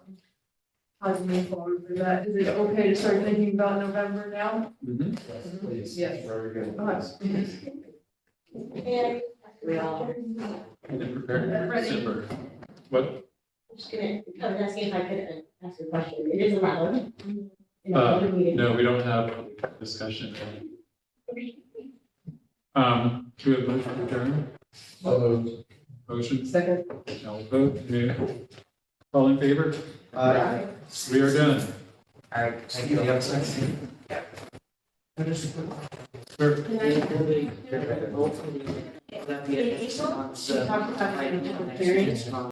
How to move forward for that. Is it okay to start thinking about November now? Please. Yes. Very good. And we all. And then prepare for December. What? I'm just gonna, I was asking if I could ask a question. It is irrelevant. In a public meeting. No, we don't have a discussion. Do we have a motion to adjourn? Motion? Second. I'll vote. All in favor? Aye. We are done. All right, thank you. You have a second? Very Sure. In April, she talked about